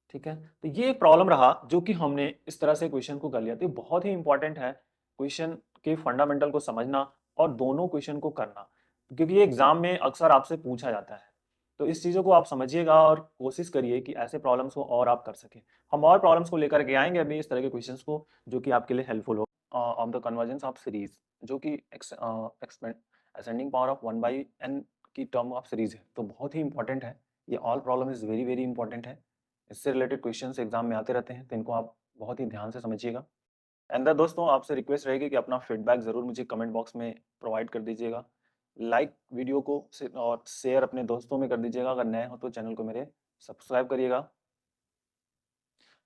ठीक है। तो ये एक प्रॉब्लम रहा जो कि हमने इस तरह से क्वेश्चन को कर लिया। तो ये बहुत ही इंपॉर्टेंट है क्वेश्चन के फंडामेंटल को समझना और दोनों क्वेश्चन को करना, क्योंकि ये एग्जाम में अक्सर आपसे पूछा जाता है। तो इस चीज़ों को आप समझिएगा और कोशिश करिए कि ऐसे प्रॉब्लम्स को और आप कर सकें। हम और प्रॉब्लम्स को लेकर के आएंगे अभी इस तरह के क्वेश्चंस को जो कि आपके लिए हेल्पफुल हो of the convergence of series, जो कि ascending power of 1 by n की टर्म ऑफ सीरीज है। तो बहुत ही इंपॉर्टेंट है ये, all problem is very very important है। इससे रिलेटेड क्वेश्चंस एग्जाम में आते रहते हैं, तो इनको आप बहुत ही ध्यान से समझिएगा। एंड दोस्तों आपसे रिक्वेस्ट रहेगी कि अपना फीडबैक ज़रूर मुझे कमेंट बॉक्स में प्रोवाइड कर दीजिएगा। लाइक वीडियो को और शेयर अपने दोस्तों में कर दीजिएगा। अगर नए हो तो चैनल को मेरे सब्सक्राइब करिएगा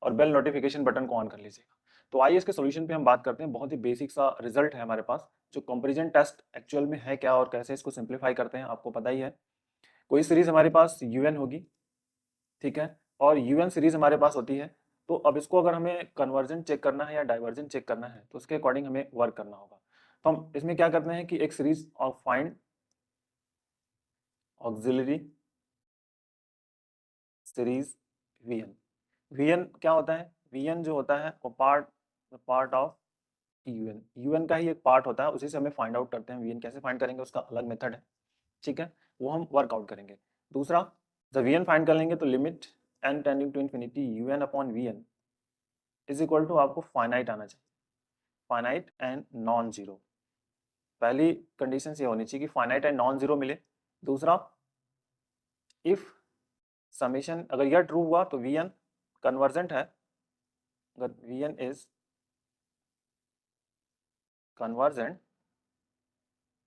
और बेल नोटिफिकेशन बटन को ऑन कर लीजिएगा। तो आइए इसके सॉल्यूशन पे हम बात करते हैं। बहुत ही बेसिक सा रिजल्ट है हमारे पास, जो कंपैरिजन टेस्ट एक्चुअल में है क्या और कैसे इसको सिंप्लीफाई करते हैं आपको पता ही है। कोई सीरीज हमारे पास un होगी, ठीक है, और un सीरीज हमारे पास होती है। तो अब इसको अगर हमें कन्वर्जन चेक करना है या डाइवर्जन चेक करना है तो उसके अकॉर्डिंग हमें वर्क करना होगा। तो हम इसमें क्या करते हैं कि एक series of find auxiliary series vn। vn क्या होता है, vn जो होता है वो पार्ट ऑफ un का ही एक पार्ट होता है, उसी से हमें फाइंड आउट करते हैं। vn कैसे फाइंड करेंगे उसका अलग मेथड है, ठीक है, वो हम वर्कआउट करेंगे। दूसरा, जब vn फाइंड कर लेंगे तो limit n tending to infinity un upon vn is equal to आपको फाइनाइट आना चाहिए, फाइनाइट एंड नॉन जीरो। पहली कंडीशन ये होनी चाहिए कि फाइनाइट एंड नॉन जीरो मिले। दूसरा, इफ समेशन अगर यह ट्रू हुआ तो vn कन्वर्जेंट है, अगर vn is convergent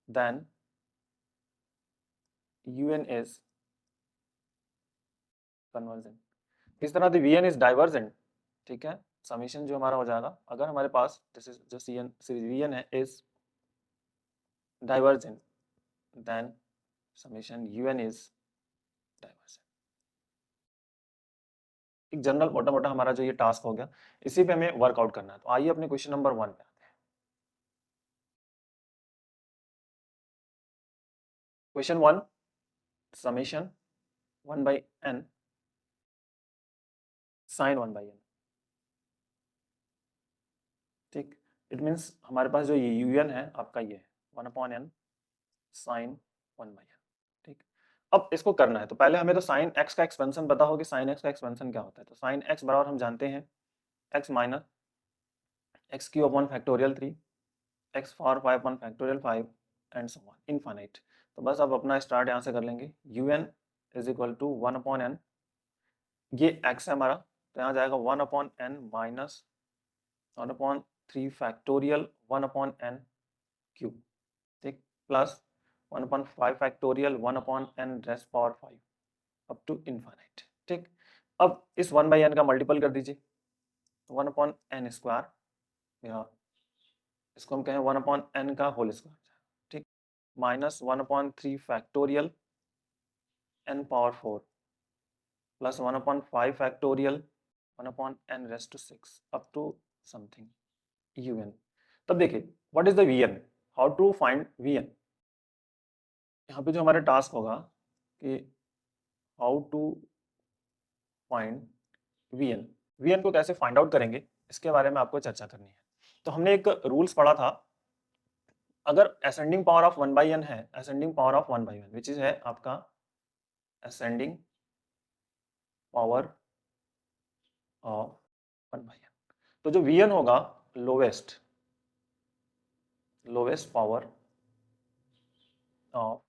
then un is convergent. इस तरह से vn इज डाइवर्जेंट, ठीक है, समेशन जो हमारा हो जाएगा, अगर हमारे पास जो सीरीज vn है is divergent then summation un is divergent. एक जनरल मोटा मोटा हमारा जो ये टास्क हो गया, इसी पे हमें वर्कआउट करना है। तो आइए अपने क्वेश्चन नंबर 1 पे आते हैं। Question 1, summation 1 by n sine 1 by n, ठीक। इट मीन्स हमारे पास जो ये un है आपका ये है 1 upon n sine 1 by n, ठीक। अब इसको करना है तो पहले हमें तो साइन x का एक्सपेंशन पता हो कि साइन x का एक्सपेंशन क्या होता है। तो साइन x बराबर हम जानते हैं x minus x cube upon factorial 3 x power 5 upon factorial 5 and so on infinite. तो बस अब अपना स्टार्ट यहाँ से कर लेंगे। un is equal to 1 upon n, ये x है हमारा, तो यहाँ जाएगा 1 upon n minus 1 upon 3 factorial 1 upon n cube, ठीक, plus 1 upon 5 factorial 1 upon n raised power 5 up to infinite, ठीक। अब इस 1 बाई n का मल्टीपल कर दीजिए, 1 अपॉन n स्क्वायर, या इसको हम कहें 1 अपॉन n का होल स्क्वायर, ठीक, minus 1 upon 3 factorial n power 4 plus 1 upon 5 factorial 1 upon n raise to 6 up to something un। तब देखिए what is the vn, how to find vn। यहाँ पे जो हमारा टास्क होगा कि हाउ टू फाइंड vn को कैसे फाइंड आउट करेंगे इसके बारे में आपको चर्चा करनी है। तो हमने एक रूल्स पढ़ा था, अगर ascending power of 1 by n है, ascending power of 1 by n which is है आपका ascending power of 1 by n, तो जो vn होगा lowest power of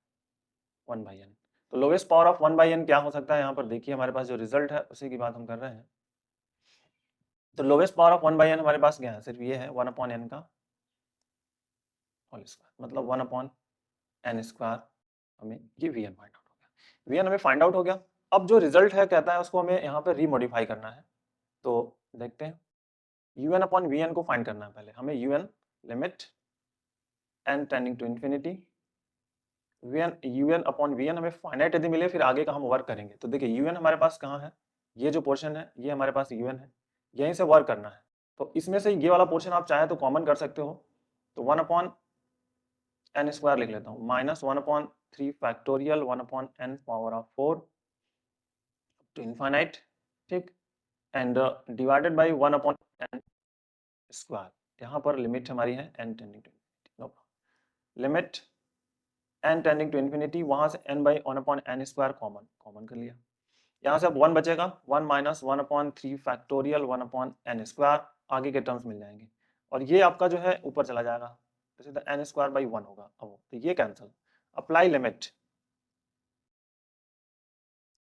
1 by n। तो lowest power of 1 by n क्या हो सकता है, यहाँ पर देखिए हमारे पास जो रिजल्ट है उसी की बात हम कर रहे हैं। तो lowest power of 1 by n हमारे पास क्या है, सिर्फ ये है 1 अपॉन n का होल स्क्वायर, मतलब 1 अपॉन n स्क्वायर, हमें ये vn फाइंड आउट हो गया। Vn हमें फाइंड आउट हो गया। अब जो रिजल्ट है कहता है उसको हमें यहाँ पे रीमोडिफाई करना है। तो देखते हैं, un अपॉन Vn को फाइंड करना है। पहले हमें un limit n tending to infinity un upon Vn हमें फाइनाइट यदि मिले फिर आगे का हम वर्क करेंगे। तो देखिए un हमारे पास कहाँ है, ये जो पोर्शन है ये हमारे पास un है, यहीं से वर्क करना है। तो इसमें से ये वाला पोर्शन आप चाहे तो कॉमन कर सकते हो। तो 1 अपॉन एन स्क्वायर लिख लेता हूँ, minus 1 upon 3 factorial 1 upon n power of 4 to infinite, ठीक, and divided by 1 upon n square. यहाँ पर लिमिट हमारी है n tending to infinity, limit n tending to infinity, वहां से n by 1 upon n square common कर लिया। यहाँ से अब 1 बचेगा, 1 minus 1 upon 3 factorial 1 upon n square, आगे के टर्म्स मिल जाएंगे और ये आपका जो है ऊपर चला जाएगा, तो सीधा n स्क्वायर बाई 1 होगा। अब तो ये cancel, apply limit,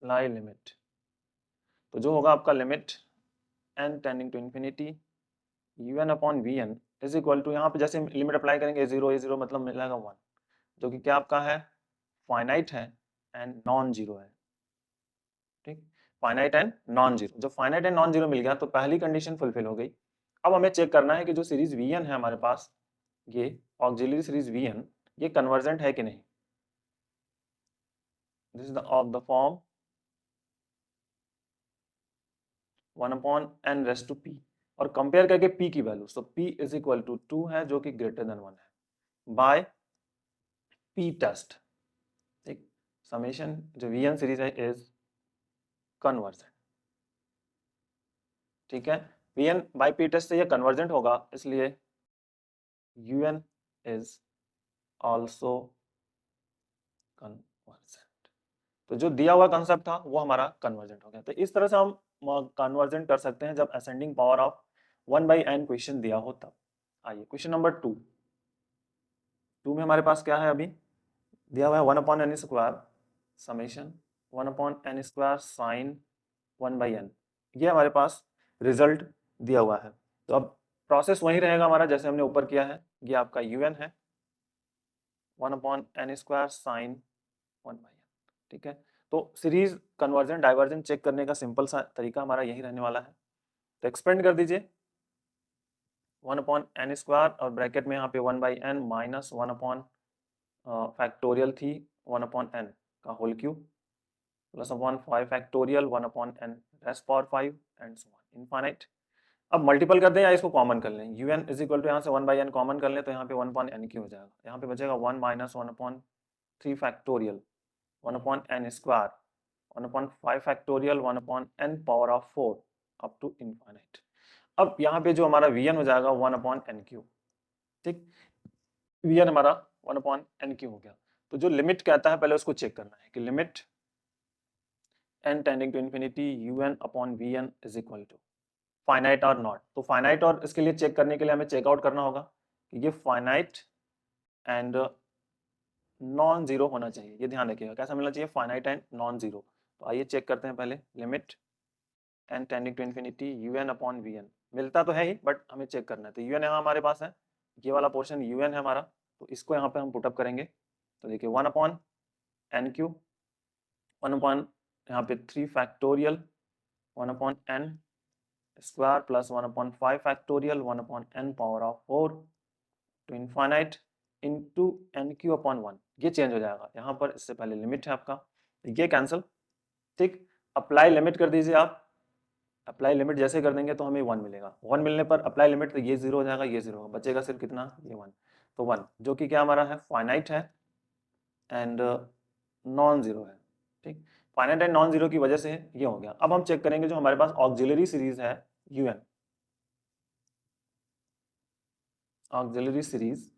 apply limit, तो जो होगा आपका limit n tending to infinity un upon Vn is equal to, यहाँ पे जैसे लिमिट अप्लाई करेंगे ए जीरो मतलब मिलेगा 1, जो कि क्या आपका है, फाइनाइट है एंड नॉन जीरो है, ठीक, फाइनाइट एंड नॉन जीरो। जब फाइनाइट एंड नॉन जीरो मिल गया तो पहली कंडीशन फुलफिल हो गई। अब हमें चेक करना है कि जो सीरीज Vn है हमारे पास, ये ऑक्सिलरी सीरीज Vn, ये कन्वर्जेंट है कि नहीं। This is of the form 1 upon n raise to p, और कंपेयर करके p की वैल्यू, तो p इज इक्वल टू 2 है जो कि ग्रेटर देन 1 है, बाय p टेस्ट, ठीक, समेशन जो Vn सीरीज है इज कन्वर्जेंट, ठीक है, Vn बाय p टेस्ट से ये कन्वर्जेंट होगा, इसलिए un इज ऑल्सो कन्वर्जेंट। तो जो दिया हुआ कंसेप्ट था वो हमारा कन्वर्जेंट हो गया। तो इस तरह से हम कन्वर्जेंट कर सकते हैं जब ascending power of 1 by n question दिया हो तब। आइए क्वेश्चन नंबर 2 में हमारे पास क्या है, अभी दिया हुआ है 1 upon n square summation 1 upon n square sine 1 by n, ये हमारे पास रिजल्ट दिया हुआ है। तो अब प्रोसेस वही रहेगा हमारा जैसे हमने ऊपर किया है, ये आपका un है 1 upon n square sine 1 by n, ठीक है। तो सीरीज कन्वर्जन डाइवर्जन चेक करने का सिंपल सा तरीका हमारा यही रहने वाला है। तो एक्सपेंड कर दीजिए 1 अपॉन n स्क्वायर और ब्रैकेट में यहाँ पे 1 by n minus 1 upon factorial थी 1 अपॉन n का whole cube plus upon 5 factorial 1 upon n raise power 5 and so on infinite. अब मल्टीपल कर दें या इसको कॉमन कर लें, un इज इक्वल टू यहाँ से 1 बाई n कॉमन कर लें तो यहाँ पे 1 अपॉन n की हो जाएगा, यहाँ पे बचेगा 1 minus 1 upon 3 factorial 1 upon n square 1 upon 5 factorial 1 upon n power of 4 up to infinite. अब यहाँ पे जो हमारा Vn हो जाएगा 1 अपॉन n क्यूब, ठीक, Vn हमारा 1 अपॉन n क्यूब हो गया। तो जो लिमिट कहता है पहले उसको चेक करना है कि limit n tending to infinity un upon Vn is equal to finite और नॉट। तो फाइनाइट और इसके लिए चेक करने के लिए हमें चेकआउट करना होगा कि ये फाइनाइट एंड नॉन जीरो होना चाहिए, ये ध्यान रखिएगा कैसा मिलना चाहिए, फाइनाइट एंड नॉन जीरो। तो आइए चेक करते हैं पहले, limit n tending to infinity un upon Vn, मिलता तो है ही बट हमें चेक करना है। तो un यहाँ हमारे पास है, ये वाला पोर्शन un है हमारा, तो इसको यहाँ पे हम पुटअप करेंगे। तो देखिए 1 अपॉन n क्यूब 1 अपॉन यहाँ पे 3 factorial 1 upon n square plus 1 upon 5 factorial 1 upon n power of 4 to infinite into n cube upon 1, ये चेंज हो जाएगा यहाँ पर, इससे पहले लिमिट है आपका, ये कैंसिल, ठीक, अप्लाई लिमिट कर दीजिए आप। अप्लाई लिमिट जैसे कर देंगे तो हमें 1 मिलेगा, 1 मिलने पर अप्लाई लिमिट तो ये 0 हो जाएगा, ये 0 होगा, बचेगा सिर्फ कितना, ये 1। तो 1 जो कि क्या हमारा है, फाइनाइट है एंड नॉन जीरो है, ठीक, फाइनाइट एंड नॉन जीरो की वजह से ये हो गया। अब हम चेक करेंगे जो हमारे पास ऑक्सिलरी सीरीज है un, auxiliary series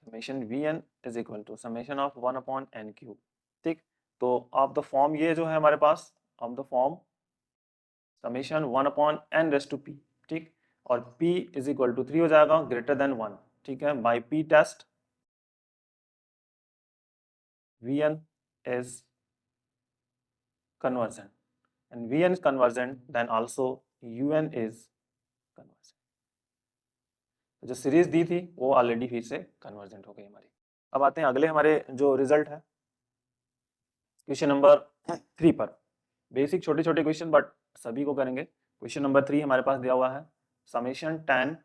summation Vn is equal to summation of 1 upon n cube, ठीक। तो ऑफ द फॉर्म ये जो है हमारे पास of the form summation 1 upon n raise to p, ठीक, और p इज इक्वल टू 3 हो जाएगा ग्रेटर देन 1, ठीक है, by p test Vn is convergent and Vn is convergent then also Un is convergent। तो जो सीरीज दी थी वो ऑलरेडी फिर से कन्वर्जेंट हो गई हमारी। अब आते हैं अगले हमारे जो रिजल्ट है, क्वेश्चन नंबर 3 पर बेसिक छोटे छोटे क्वेश्चन बट सभी को करेंगे। क्वेश्चन नंबर 3 हमारे पास दिया हुआ है समेशन tan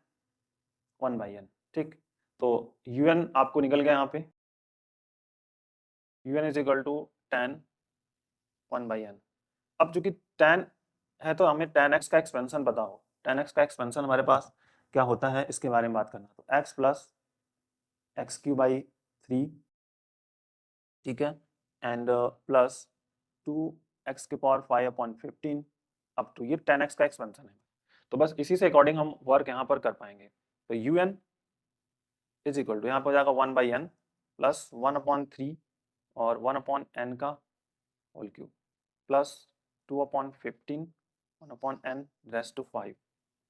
1/n। ठीक, तो un आपको निकल गया यहाँ पे, un is equal to tan 1/n। अब चूंकि tan है तो हमें tan x का एक्सपेंशन पता हो। tan x का एक्सपेंशन हमारे पास क्या होता है इसके बारे में बात करना। तो x प्लस x³/3, ठीक है, and plus 2x⁵15 up to, ये tan x का एक्सपेंशन है। तो बस इसी से अकॉर्डिंग हम वर्क यहाँ पर कर पाएंगे। तो un इज इक्वल टू यहाँ पर हो जाएगा 1/n प्लस 1/3 और 1/n का whole cube plus 2/15 1/n raised to 5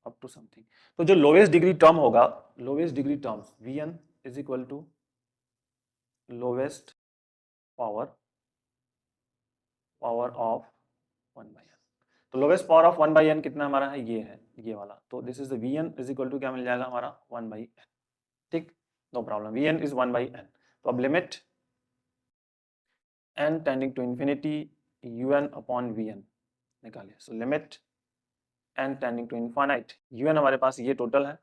up to something. तो जो लोवेस्ट डिग्री टर्म होगा, lowest degree terms vn is equal to lowest power of 1/n। तो लोवेस्ट पावर ऑफ 1/n कितना हमारा है, ये है, ये वाला। तो this is the vn is equal to क्या मिल जाएगा हमारा 1/n। ठीक, no problem, vn is 1/n। तो अब limit n tending to infinity un/vn निकालिए। So limit n tending to infinite un हमारे पास ये टोटल है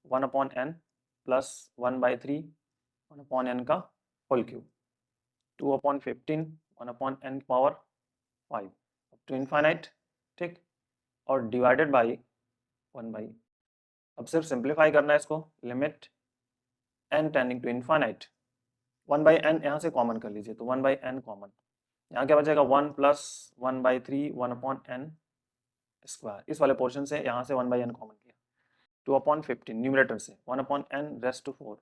1/n प्लस 1/3 1/n का whole cube 2/15 1/n power 5 up to infinite. ठीक, और डिवाइडेड बाई 1/। अब सिर्फ सिंप्लीफाई करना है इसको। Limit n tending to infinite 1/n यहाँ से कॉमन कर लीजिए। तो 1/n कॉमन, यहाँ क्या बचेगा 1 प्लस 1/3 1/n स्क्वायर। इस वाले पोर्शन से यहाँ से 1/n कॉमन किया, 2/15 न्यूमरेटर से 1/n raised to 4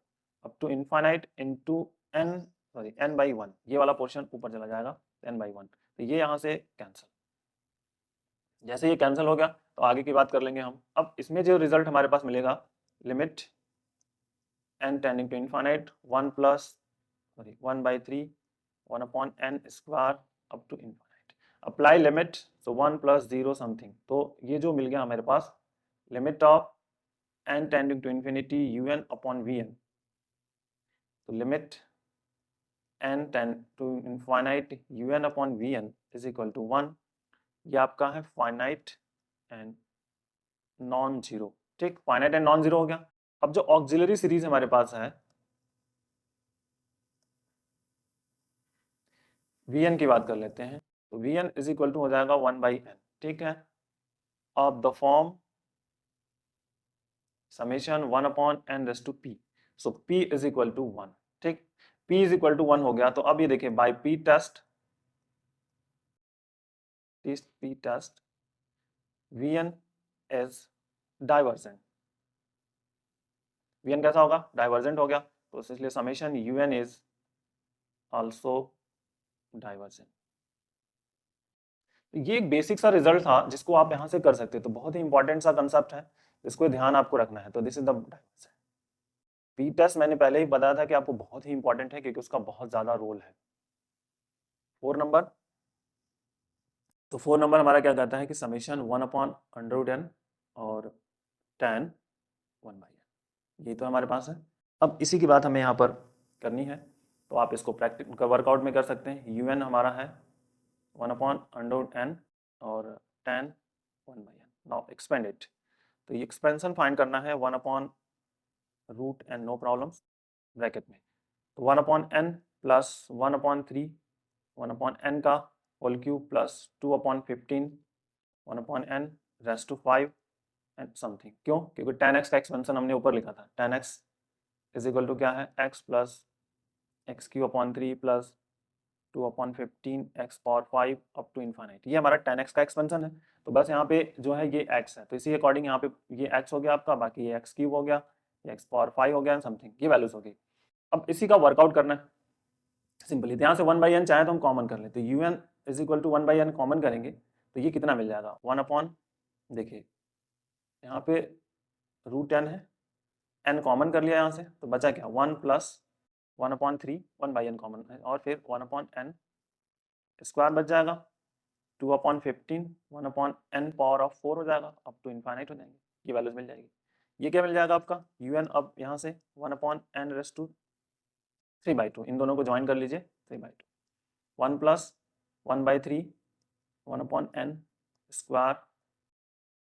up to infinite into n/1। ये वाला पोर्शन ऊपर चला जाएगा n/1। तो ये यहाँ से कैंसिल, जैसे ये कैंसिल हो गया तो आगे की बात कर लेंगे हम। अब इसमें जो रिजल्ट हमारे पास मिलेगा, limit n tending to infinite 1 plus 1/3 1/n square up to infinite. Apply limit, so 1 plus 0 something. तो ये जो मिल गया हमारे पास limit of n tending to infinity un/vn। तो limit n tend to infinite un/vn is equal to 1। ये आपका है फाइनाइट एंड नॉन जीरो। ठीक, फाइनाइट एंड नॉन जीरो हो गया। अब जो ऑक्सिलरी सीरीज हमारे पास है vn की बात कर लेते हैं। तो vn इज इक्वल टू हो जाएगा 1/n। ठीक है, अब the form summation 1/n raise to p। So p is equal to 1। ठीक, p इज इक्वल टू 1 हो गया। तो अब ये देखिए by p test vn is divergent. vn कैसा होगा, डाइवर्जेंट हो गया। तो इसलिए summation un is also divergent. ये एक बेसिक सा रिजल्ट था जिसको आप यहां से कर सकते हैं। तो बहुत ही इंपॉर्टेंट सा कंसेप्ट है, इसको ध्यान आपको रखना है। तो this is the divergent. P test मैंने पहले ही बताया था कि आपको बहुत ही इंपॉर्टेंट है क्योंकि उसका बहुत ज्यादा रोल है। 4 नंबर, तो 4 नंबर हमारा क्या कहता है कि समेशन 1/√n और tan 1/n, ये तो हमारे पास है। अब इसी की बात हमें यहाँ पर करनी है, तो आप इसको प्रैक्टिस वर्कआउट में कर सकते हैं। un हमारा है 1/√n और tan 1/n। Now expand it. तो ये एक्सपेंशन फाइंड करना है 1/√n, नो प्रॉब्लम्स, ब्रैकेट में। तो 1/n प्लस 1/3 1/n का whole cube plus 2/15 1/n raise to 5 and something. क्यों, क्योंकि tan x का एक्सपेंशन हमने ऊपर लिखा था। tan x is equal to क्या है, x plus x³/3 plus 2/15 x⁴ up to infinite. ये हमारा tan x का एक्सपेंशन है। तो बस यहाँ पे जो है ये x है, तो इसी अकॉर्डिंग यहाँ पे ये x हो गया आपका, बाकी ये x³ हो गया, ये x⁴ हो गया समथिंग, ये वैल्यूज हो गई। अब इसी का वर्कआउट करना है सिंपली। यहाँ से 1/n चाहे तो हम कॉमन कर लें। तो un is equal to 1/n common करेंगे तो ये कितना मिल जाएगा 1/, देखिए यहाँ पे √n है, n कॉमन कर लिया यहाँ से, तो बचा क्या 1 प्लस 1/3 1/n कॉमन है और फिर 1/n स्क्वायर बच जाएगा, 2/15 1/n पावर ऑफ 4 हो जाएगा, अप टू इनफाइनाइट हो जाएंगे, ये वैल्यूज मिल जाएगी। ये क्या मिल जाएगा आपका un, अब यहाँ से 1/n रेज़ टू 3/2, इन दोनों को ज्वाइन कर लीजिए 3/2, 1 plus 1/3 1/n square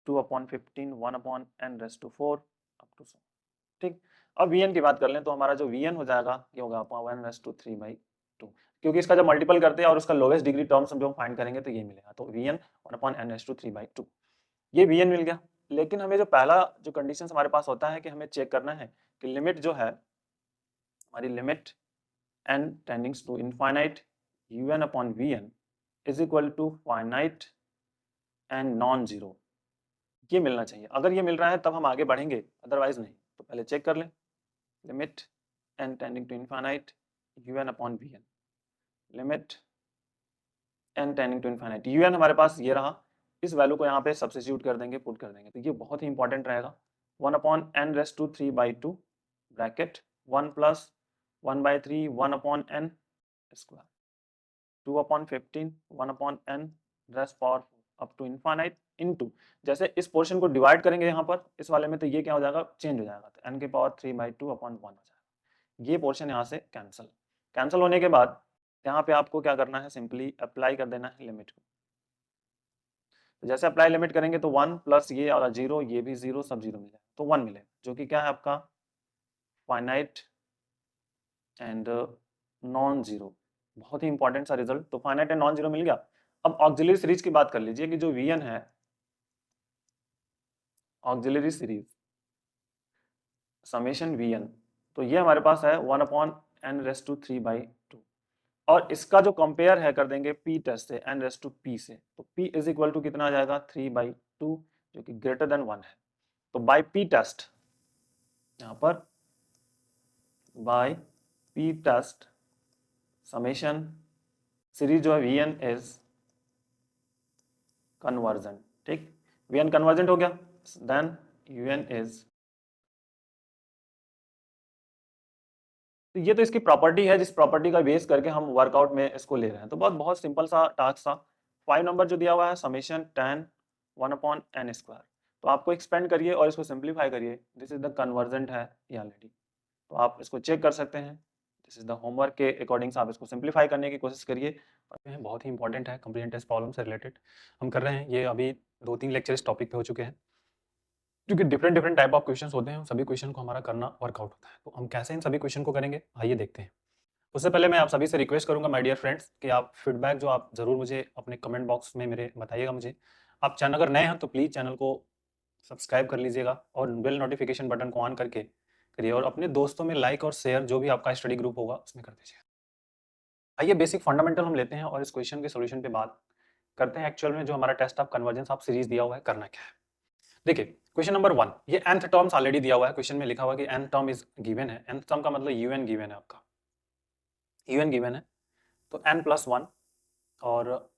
2/15 1/n⁴ up to so। ठीक, अब Vn की बात कर लें तो हमारा जो Vn हो जाएगा ये होगा 1/3/2, क्योंकि इसका जब मल्टीपल करते हैं और उसका लोवेस्ट डिग्री टर्म्स जो हम फाइंड करेंगे तो ये मिलेगा, तो Vn 1/n⁴/2 ये Vn मिल गया। लेकिन हमें जो पहला जो कंडीशन हमारे पास होता है कि हमें चेक करना है कि लिमिट जो है हमारी limit n tendings to infinite un/Vn is equal to finite and non zero, ये मिलना चाहिए। अगर ये मिल रहा है तब हम आगे बढ़ेंगे, अदरवाइज नहीं। तो पहले चेक कर लें, limit n tending to infinite un/Vn, limit n tending to infinite un हमारे पास ये रहा, इस वैल्यू को यहाँ पे सब्स्टिट्यूट कर देंगे, पुट कर देंगे, तो ये बहुत ही इंपॉर्टेंट रहेगा। 1/n⁵ bracket 1 + 1/3 1/n square 2/15 1/n⁴ up to infinite into, जैसे इस पोर्शन को डिवाइड करेंगे यहाँ पर इस वाले में, तो ये क्या हो जाएगा, चेंज हो जाएगा, तो n⁵/2/1 हो जाएगा। ये पोर्शन यहाँ से कैंसिल होने के बाद यहाँ पे आपको क्या करना है, सिंपली अप्लाई कर देना है लिमिट को। तो जैसे अप्लाई लिमिट करेंगे तो 1 प्लस ये और 0, ये भी 0, सब 0 मिलेगा, तो 1 मिलेगा, जो कि क्या है आपका फाइनाइट एंड नॉन जीरो। बहुत ही इंपॉर्टेंट सा रिजल्ट, तो फाइनाइट एंड नॉन जीरो मिल गया। अब ऑक्सिलरी सीरीज की बात कर लीजिए कि जो Vn है, ऑक्सिलरी सीरीज समेशन Vn, तो ये हमारे पास है 1/n⁵2 और इसका जो कंपेयर है कर देंगे P टेस्ट से n⁵p से, तो P इज इक्वल टू कितना आ जाएगा 3/2, जो कि ग्रेटर देन 1 है। तो बाय P टेस्ट, यहाँ पर by P test summation series जो है Vn इज कन्वर्जेंट। ठीक, Vn कन्वर्जेंट हो गया, देन Un इज, तो ये तो इसकी प्रॉपर्टी है, जिस प्रॉपर्टी का बेस करके हम वर्कआउट में इसको ले रहे हैं। तो बहुत सिंपल सा टास्क था। 5 नंबर जो दिया हुआ है समेशन tan 1/n², तो आपको एक्सपेंड करिए और इसको सिंप्लीफाई करिए। दिस इज द कन्वर्जेंट है ये ऑलरेडी, तो आप इसको चेक कर सकते हैं। दिस इज द होमवर्क के अकॉर्डिंग आप इसको सिंप्लीफाई करने की कोशिश करिए। बहुत ही इंपॉर्टेंट है, कंप्लीट टेस्ट प्रॉब्लम से रिलेटेड हम कर रहे हैं। ये अभी 2-3 लेक्चर इस टॉपिक पे हो चुके हैं, क्योंकि डिफरेंट टाइप ऑफ क्वेश्चंस होते हैं, सभी क्वेश्चन को हमारा करना वर्कआउट होता है। तो हम कैसे इन सभी क्वेश्चन को करेंगे, आइए देखते हैं। उससे पहले मैं आप सभी से रिक्वेस्ट करूंगा माय डियर फ्रेंड्स कि आप फीडबैक जो आप ज़रूर मुझे अपने कमेंट बॉक्स में मेरे बताइएगा मुझे। आप चैनल अगर नए हैं तो प्लीज़ चैनल को सब्सक्राइब कर लीजिएगा और बेल नोटिफिकेशन बटन को ऑन करके करिए, और अपने दोस्तों में लाइक और शेयर जो भी आपका स्टडी ग्रुप होगा उसमें कर दीजिए। आइए बेसिक फंडामेंटल हम लेते हैं और इस क्वेश्चन के सोल्यूशन पे बात करते हैं। एक्चुअल में जो हमारा test of convergence of series दिया हुआ है, करना क्या है। देखिए क्वेश्चन नंबर 1, ये nth टर्म्स ऑलरेडी दिया हुआ है, क्वेश्चन में लिखा हुआ है कि n टर्म इज गिवन है। nth टर्म का मतलब un गिवन है, आपका un गिवन है, तो n+1 और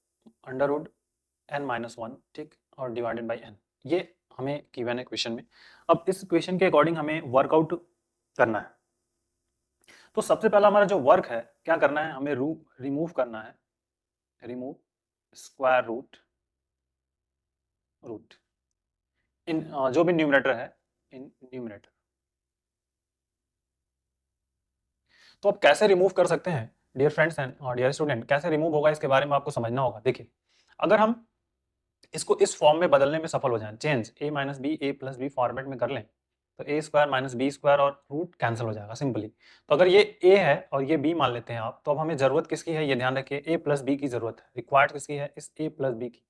√n-1, ठीक, और डिवाइडेड बाय n, ये हमें गिवन है क्वेश्चन में। अब इस क्वेश्चन के अकॉर्डिंग हमें वर्कआउट करना है। तो सबसे पहला हमारा जो वर्क है, क्या करना है, हमें रिमूव करना है, रिमूव स्क्वायर रूट इन जो भी न्यूमरेटर है, इन न्यूमरेटर। तो अब कैसे रिमूव कर सकते हैं dear friends and dear student, कैसे रिमूव होगा इसके बारे में आपको समझना होगा। देखिए अगर हम इसको इस फॉर्म में बदलने में सफल हो जाएं, change a minus B A plus B format में कर लें, तो a square minus B square और रूट कैंसिल हो जाएगा सिंपली। तो अगर ये a है और ये b मान लेते हैं आप, तो अब हमें जरूरत किसकी है, ये ध्यान रखिए, a प्लस बी की जरूरत है, रिक्वायर्ड किसकी है, इस a प्लस बी की।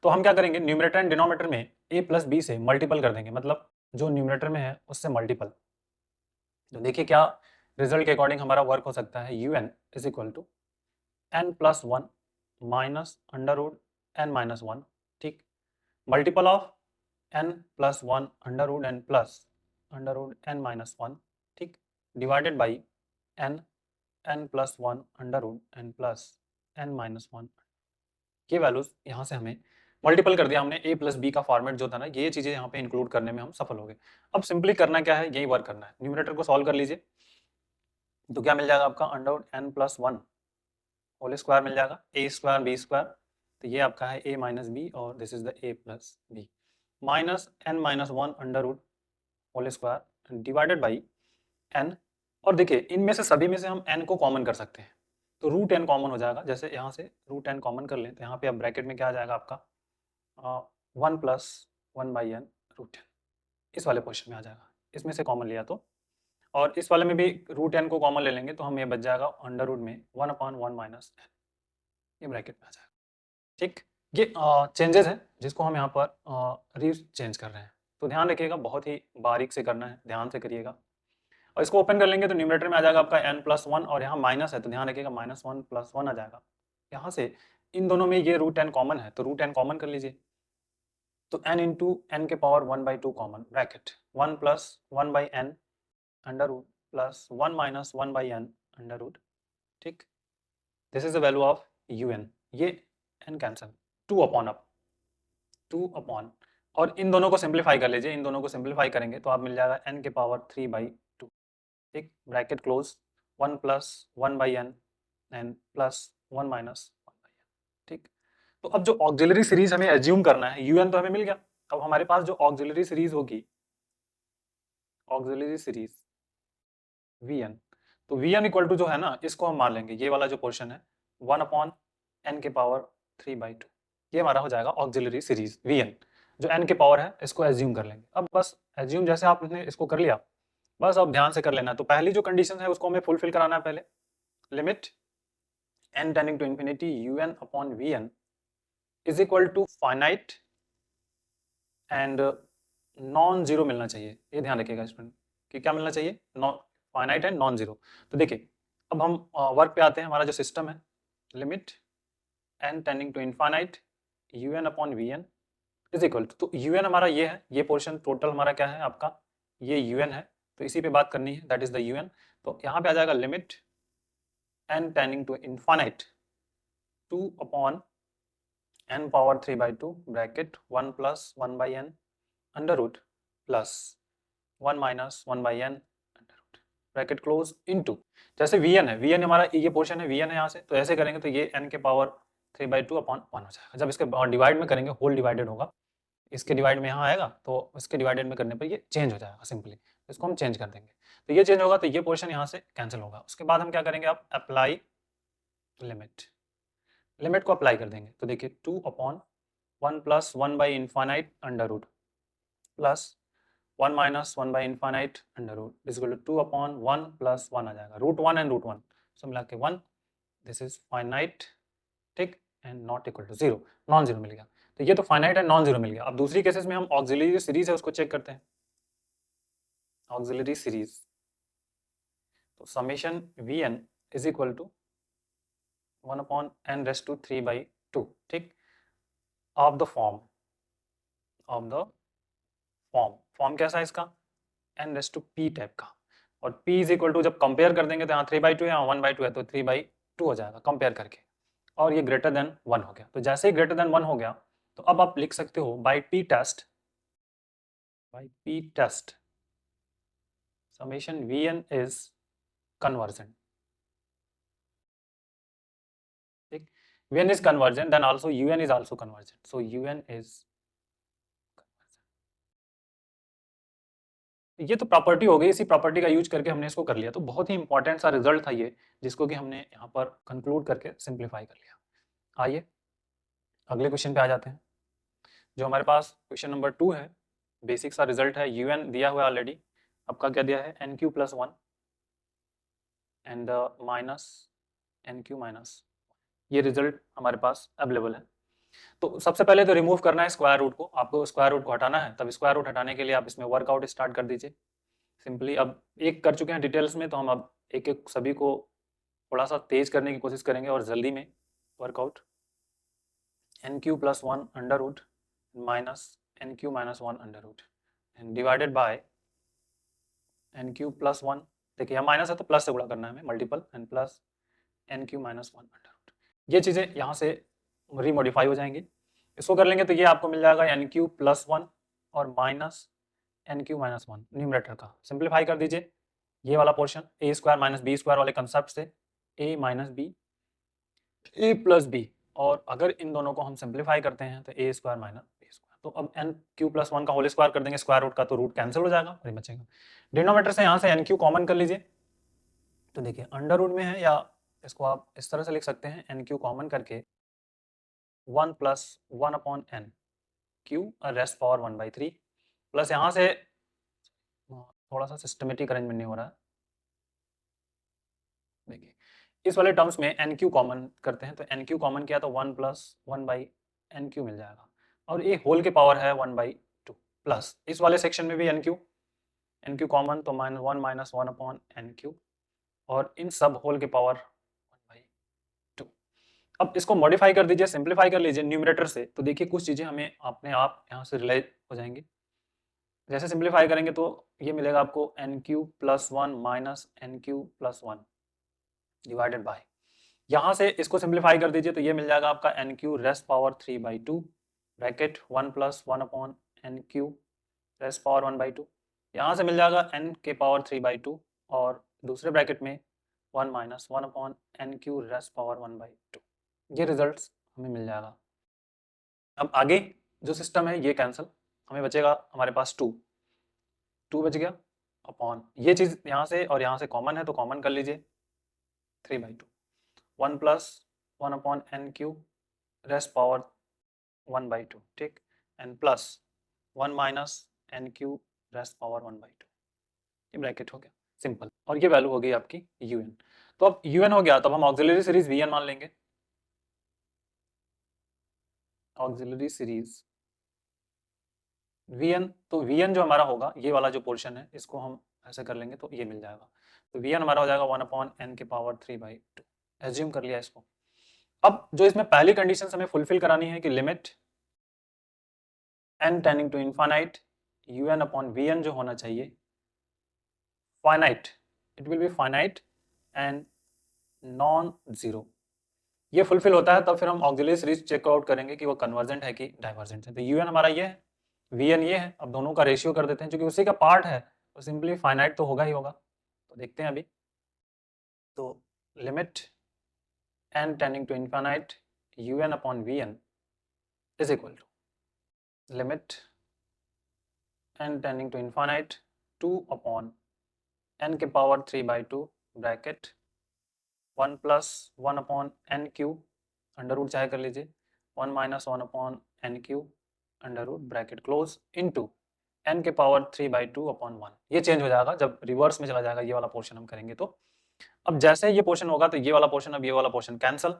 तो हम क्या करेंगे, न्यूमरेटर एंड डिनोमिनेटर में a प्लस बी से मल्टीपल कर देंगे, मतलब जो न्यूमरेटर में है उससे मल्टीपल। तो देखिए क्या रिजल्ट के अकॉर्डिंग हमारा वर्क हो सकता है, un is equal to n+1 minus √n-1, ठीक, multiple of n+1 √n plus √n-1, ठीक, divided by n+1 √n plus n-1। ये वैल्यूज यहाँ से हमें मल्टीपल कर दिया हमने, a प्लस बी का फॉर्मेट जो था ना, ये चीजें यहाँ पे इंक्लूड करने में हम सफल हो गए। अब सिंपली करना क्या है, यही वर्क करना है, न्यूमरेटर को सॉल्व कर लीजिए, तो क्या मिल जाएगा आपका √n+1 होल स्क्वायर मिल जाएगा, a स्क्वायर बी स्क्वायर, तो ये आपका है a माइनस बी और this is the a plus B, minus n-1 under root whole square divided by n। और देखिए इनमें से सभी में से हम n को कॉमन कर सकते हैं, तो रूट एन कॉमन हो जाएगा। जैसे यहाँ से रूट एन कॉमन कर लें तो यहाँ पे अब ब्रैकेट में क्या आ जाएगा आपका 1+1/n रूट एन, इस वाले पोर्शन में आ जाएगा, इसमें से कॉमन लिया तो। और इस वाले में भी रूट एन को कॉमन ले लेंगे तो हमें ये बच जाएगा अंडर रूट में 1/1 - n, ये ब्रैकेट में आ जाएगा। ठीक, ये चेंजेस है जिसको हम यहाँ पर रीचेंज कर रहे हैं। तो ध्यान रखिएगा, बहुत ही बारीक से करना है, ध्यान से करिएगा। और इसको ओपन कर लेंगे तो न्यूमरेटर में आ जाएगा आपका n+1 और यहाँ माइनस है तो ध्यान रखिएगा -1+1 आ जाएगा। यहाँ से इन दोनों में ये रूट एन कॉमन है तो रूट एन कॉमन कर लीजिए। तो n इंटू n के power 1/2 common, bracket 1+1/n under root plus 1 - 1/n under root. ठीक, this is the value of un, ये n कैंसल 2 और इन दोनों को सिंप्लीफाई कर लीजिए। इन दोनों को सिंप्लीफाई करेंगे तो आप मिल जाएगा n के पावर 3/2। ठीक, bracket close 1+1/n n plus 1 - 1/n। ठीक, तो अब जो ऑक्सिलरी सीरीज हमें एज्यूम करना है, un तो हमें मिल गया। अब हमारे पास जो ऑक्सिलरी सीरीज होगी, ऑक्सिलरी सीरीज vn, तो vn इक्वल टू जो है ना, इसको हम मान लेंगे, ये वाला जो पोर्शन है 1/n के पावर 3/2, ये हमारा हो जाएगा ऑक्सिलरी सीरीज vn। जो n के पावर है इसको एज्यूम कर लेंगे। अब बस एज्यूम जैसे आपने इसको कर लिया, बस अब ध्यान से कर लेना है। तो पहली जो कंडीशन है उसको हमें फुलफिल कराना है पहले। Limit n tending to infinity un/vn is equal to finite and non zero मिलना चाहिए। ये ध्यान रखिएगा स्टूडेंट कि क्या मिलना चाहिए, non finite and non zero. तो देखिए अब हम वर्क पे आते हैं। हमारा जो सिस्टम है, limit n tending to infinite un/vn is equal to, तो un हमारा ये है, ये पोर्शन टोटल हमारा क्या है आपका, ये un है, तो इसी पे बात करनी है, दैट इज द un। तो यहाँ पे आ जाएगा limit n tending to infinite 2/n power 3/2 bracket 1+1/n under root plus 1 - 1/n under root, bracket close into, जैसे vn है, vn हमारा ये पोर्शन है, vn है यहाँ से, तो ऐसे करेंगे तो ये n के पावर 3/2/1 हो जाएगा। जब इसके डिवाइड में करेंगे, होल डिवाइडेड होगा, इसके डिवाइड में यहाँ आएगा तो इसके डिवाइडेड में करने पर ये चेंज हो जाएगा सिंपली, इसको हम चेंज कर देंगे। तो ये चेंज होगा तो ये पोर्शन यहाँ से कैंसिल होगा। उसके बाद हम क्या करेंगे, आप अप्लाई लिमिट, लिमिट को अप्लाई कर देंगे। तो देखिए 2/1+1/इनफाइनाइट अंडर रूट प्लस 1 - 1/इनफाइनाइट under root is equal to 2/1+1 आ जाएगा, √1 एंड √1 सब मिला के 1, दिस इज फाइनाइट। ठीक, and not equal to 0, non zero मिल गया। तो ये तो फाइनाइट एंड नॉन जीरो मिल गया। अब दूसरी केसेस में हम ऑक्सिलरी सीरीज है उसको चेक करते हैं। ऑक्सिलरी सीरीज, तो summation vn is equal to 1/n⁻²/2। ठीक, of the form, of the form कैसा है इसका, n⁻p टाइप का, और p इज इक्वल टू जब कंपेयर कर देंगे तो यहाँ 3/2 यहाँ 1/2 है तो 3/2 हो जाएगा कंपेयर करके, और ये ग्रेटर देन 1 हो गया। तो जैसे ही ग्रेटर देन 1 हो गया तो अब आप लिख सकते हो by p test summation vn is convergent. ठीक, vn is convergent, then also un is also convergent, so un is convergent। ये तो प्रॉपर्टी हो गई, इसी प्रॉपर्टी का यूज करके हमने इसको कर लिया। तो बहुत ही इंपॉर्टेंट सा रिजल्ट था ये, जिसको कि हमने यहाँ पर कंक्लूड करके सिंप्लीफाई कर लिया। आइए अगले क्वेश्चन पे आ जाते हैं। जो हमारे पास क्वेश्चन नंबर 2 है, बेसिक सा रिजल्ट है, un दिया हुआ है ऑलरेडी, आपका क्या दिया है n³ + 1 एंड माइनस n³-, ये रिजल्ट हमारे पास अवेलेबल है। तो सबसे पहले तो रिमूव करना है स्क्वायर रूट को, आपको स्क्वायर रूट को हटाना है। तब स्क्वायर रूट हटाने के लिए आप इसमें वर्कआउट स्टार्ट कर दीजिए सिंपली। अब एक कर चुके हैं डिटेल्स में, तो हम अब एक एक सभी को थोड़ा सा तेज करने की कोशिश करेंगे और जल्दी में work out. n³ + 1 under root minus n³ - 1 under root and divided by n³ + 1, देखिए यहाँ माइनस है तो प्लस से गुणा करना है हमें, multiple and plus n³ - 1 under root. ये चीज़ें यहाँ से रीमोडिफाई हो जाएंगी। इसको कर लेंगे तो ये आपको मिल जाएगा n³ + 1 और माइनस n³ - 1 न्यूमरेटर का। सिंप्लीफाई कर दीजिए ये वाला पोर्शन, a² - b² वाले कंसेप्ट से a - b a + b, और अगर इन दोनों को हम सिंप्लीफाई करते हैं तो a² - b²। तो अब n³ + 1 का होल स्क्वायर कर देंगे स्क्वायर रूट का, तो रूट कैंसिल हो जाएगा और ये बचेगा। डिनोमिनेटर से यहाँ से n³ कॉमन कर लीजिए, तो देखिए अंडर रूट में है या इसको आप इस तरह से लिख सकते हैं, एन क्यू कॉमन करके 1 plus 1 upon N cube raised power 1/3 plus यहाँ से थोड़ा सा सिस्टमेटिक अरेंजमेंट नहीं हो रहा है, देखिए इस वाले टर्म्स में एन क्यू कॉमन करते हैं, तो एन क्यू कॉमन किया तो 1 प्लस 1/n क्यू मिल जाएगा, और ये होल के पावर है 1/2 प्लस इस वाले सेक्शन में भी एन क्यू कॉमन तो -1 माइनस 1 अपॉन एन क्यू, और इन सब होल के पावर 1/2। अब इसको मॉडिफाई कर दीजिए, सिंप्लीफाई कर लीजिए न्यूमरेटर से, तो देखिए कुछ चीज़ें हमें अपने आप यहाँ से रियलाइज हो जाएंगी। जैसे सिंप्लीफाई करेंगे तो ये मिलेगा आपको N Q plus 1 minus N Q plus 1 divided by, यहाँ से इसको सिंप्लीफाई कर दीजिए तो ये मिल जाएगा आपका N cube raised power 3/2 bracket 1 plus 1 upon N cube raised power 1/2, यहाँ से मिल जाएगा एन के पावर 3/2 और दूसरे ब्रैकेट में 1 minus 1 upon N cube raised power 1/2, ये रिजल्ट्स हमें मिल जाएगा। अब आगे जो सिस्टम है ये कैंसिल, हमें बचेगा हमारे पास 2 बच गया अपॉन ये चीज़ यहाँ से और यहाँ से कॉमन है तो कॉमन कर लीजिए 3/2, 1 plus 1 upon N cube raised power 1/2, ठीक, N plus 1 minus N cube raised power 1/2, ये ब्रैकेट हो गया सिंपल, और ये वैल्यू हो गई आपकी un। तो अब un हो गया, तब हम ऑक्सिलरी सीरीज vn मान लेंगे, ऑक्सिलरी सीरीज vn, तो vn जो हमारा होगा ये वाला जो पोर्शन है इसको हम ऐसे कर लेंगे तो ये मिल जाएगा, तो vn हमारा हो जाएगा 1 अपॉन एन के पावर 3/2, एज्यूम कर लिया इसको। अब जो इसमें पहली कंडीशन हमें फुलफिल करानी है कि limit n tending to infinite un upon vn जो होना चाहिए finite, it will be finite and non zero, ये फुलफिल होता है तब फिर हम ऑक्सिलरी सीरीज चेकआउट करेंगे कि वो कन्वर्जेंट है कि डाइवर्जेंट है। तो un हमारा ये है, vn ये है, अब दोनों का रेशियो कर देते हैं क्योंकि उसी का पार्ट है तो सिंपली फाइनाइट तो होगा ही होगा, तो देखते हैं अभी। तो limit n tending to infinite un upon vn is equal to limit n tending to infinite 2 upon n के power 3/2 bracket 1 plus 1 upon N cube under root चाहे कर लीजिए 1 minus 1 upon N cube under root bracket close into n के power 3/2 upon 1, ये change हो जाएगा जब reverse में चला जाएगा, ये वाला पोर्शन हम करेंगे तो अब जैसे ये पोर्शन होगा तो ये वाला पोर्शन, अब ये वाला पोर्शन कैंसल,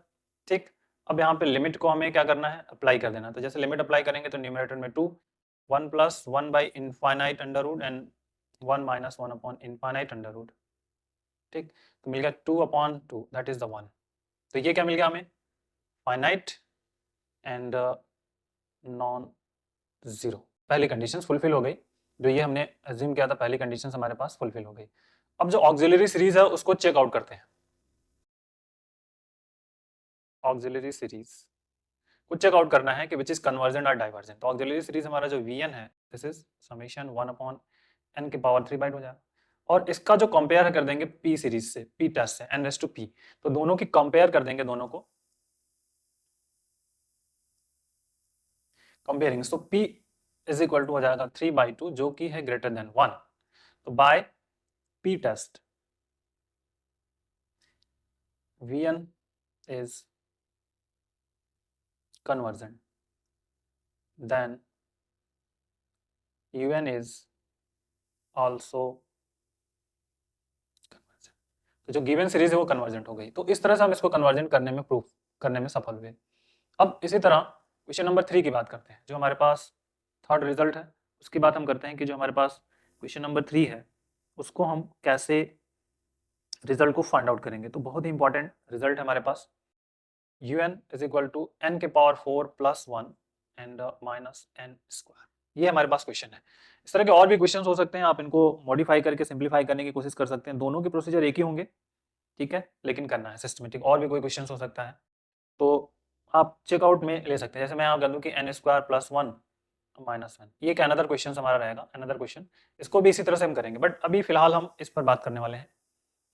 ठीक। अब यहाँ पे लिमिट को हमें क्या करना है, अप्लाई कर देना, तो जैसे लिमिट अप्लाई करेंगे तो न्यूमरेटर में 2 1 plus 1 by infinite under root and 1 minus 1 upon infinite under root, ठीक, तो मिल गया 2 अपॉन 2 दैट इज द 1, तो ये क्या मिल गया हमें फाइनाइट एंड नॉन जीरो, पहली कंडीशन फुलफिल हो गई, जो ये हमने एज्यूम किया था पहली कंडीशन हमारे पास फुलफिल हो गई। अब जो ऑक्सिलरी सीरीज है उसको चेकआउट करते हैं, ऑक्सिलरी सीरीज को चेकआउट करना है कि विच इज कन्वर्जेंट और डाइवर्जेंट, तो ऑक्सिलरी सीरीज हमारा जो vn है this is summation 1 upon n के पावर 3/2 हो जाएगा, और इसका जो कंपेयर कर देंगे p सीरीज से, p टेस्ट से n रेज़ टू p, तो दोनों की कंपेयर कर देंगे, दोनों को कंपेयरिंग, तो p इज इक्वल टू हो जाएगा 3/2 जो कि है ग्रेटर देन 1, तो by p test vn is convergent then un is also convergent, तो जो गिवन सीरीज है वो कन्वर्जेंट हो गई, तो इस तरह से हम इसको कन्वर्जेंट करने में प्रूफ करने में सफल हुए। अब इसी तरह क्वेश्चन नंबर 3 की बात करते हैं, जो हमारे पास थर्ड रिजल्ट है उसकी बात हम करते हैं कि जो हमारे पास क्वेश्चन नंबर 3 है उसको हम कैसे रिजल्ट को फाइंड आउट करेंगे, तो बहुत ही इंपॉर्टेंट रिजल्ट है हमारे पास, un is equal to n के power 4 plus 1 and minus n square, ये हमारे पास क्वेश्चन है। इस तरह के और भी क्वेश्चन हो सकते हैं, आप इनको मॉडिफाई करके सिंप्लीफाई करने की कोशिश कर सकते हैं, दोनों के प्रोसीजर एक ही होंगे, ठीक है, लेकिन करना है सिस्टमेटिक, और भी कोई क्वेश्चन हो सकता है तो आप चेकआउट में ले सकते हैं, जैसे मैं यहाँ कर दूँ कि n स्क्वायर प्लस 1 माइनस 1, ये एक अनदर क्वेश्चन हमारा रहेगा, अनदर क्वेश्चन, इसको भी इसी तरह से हम करेंगे, बट अभी फिलहाल हम इस पर बात करने वाले हैं,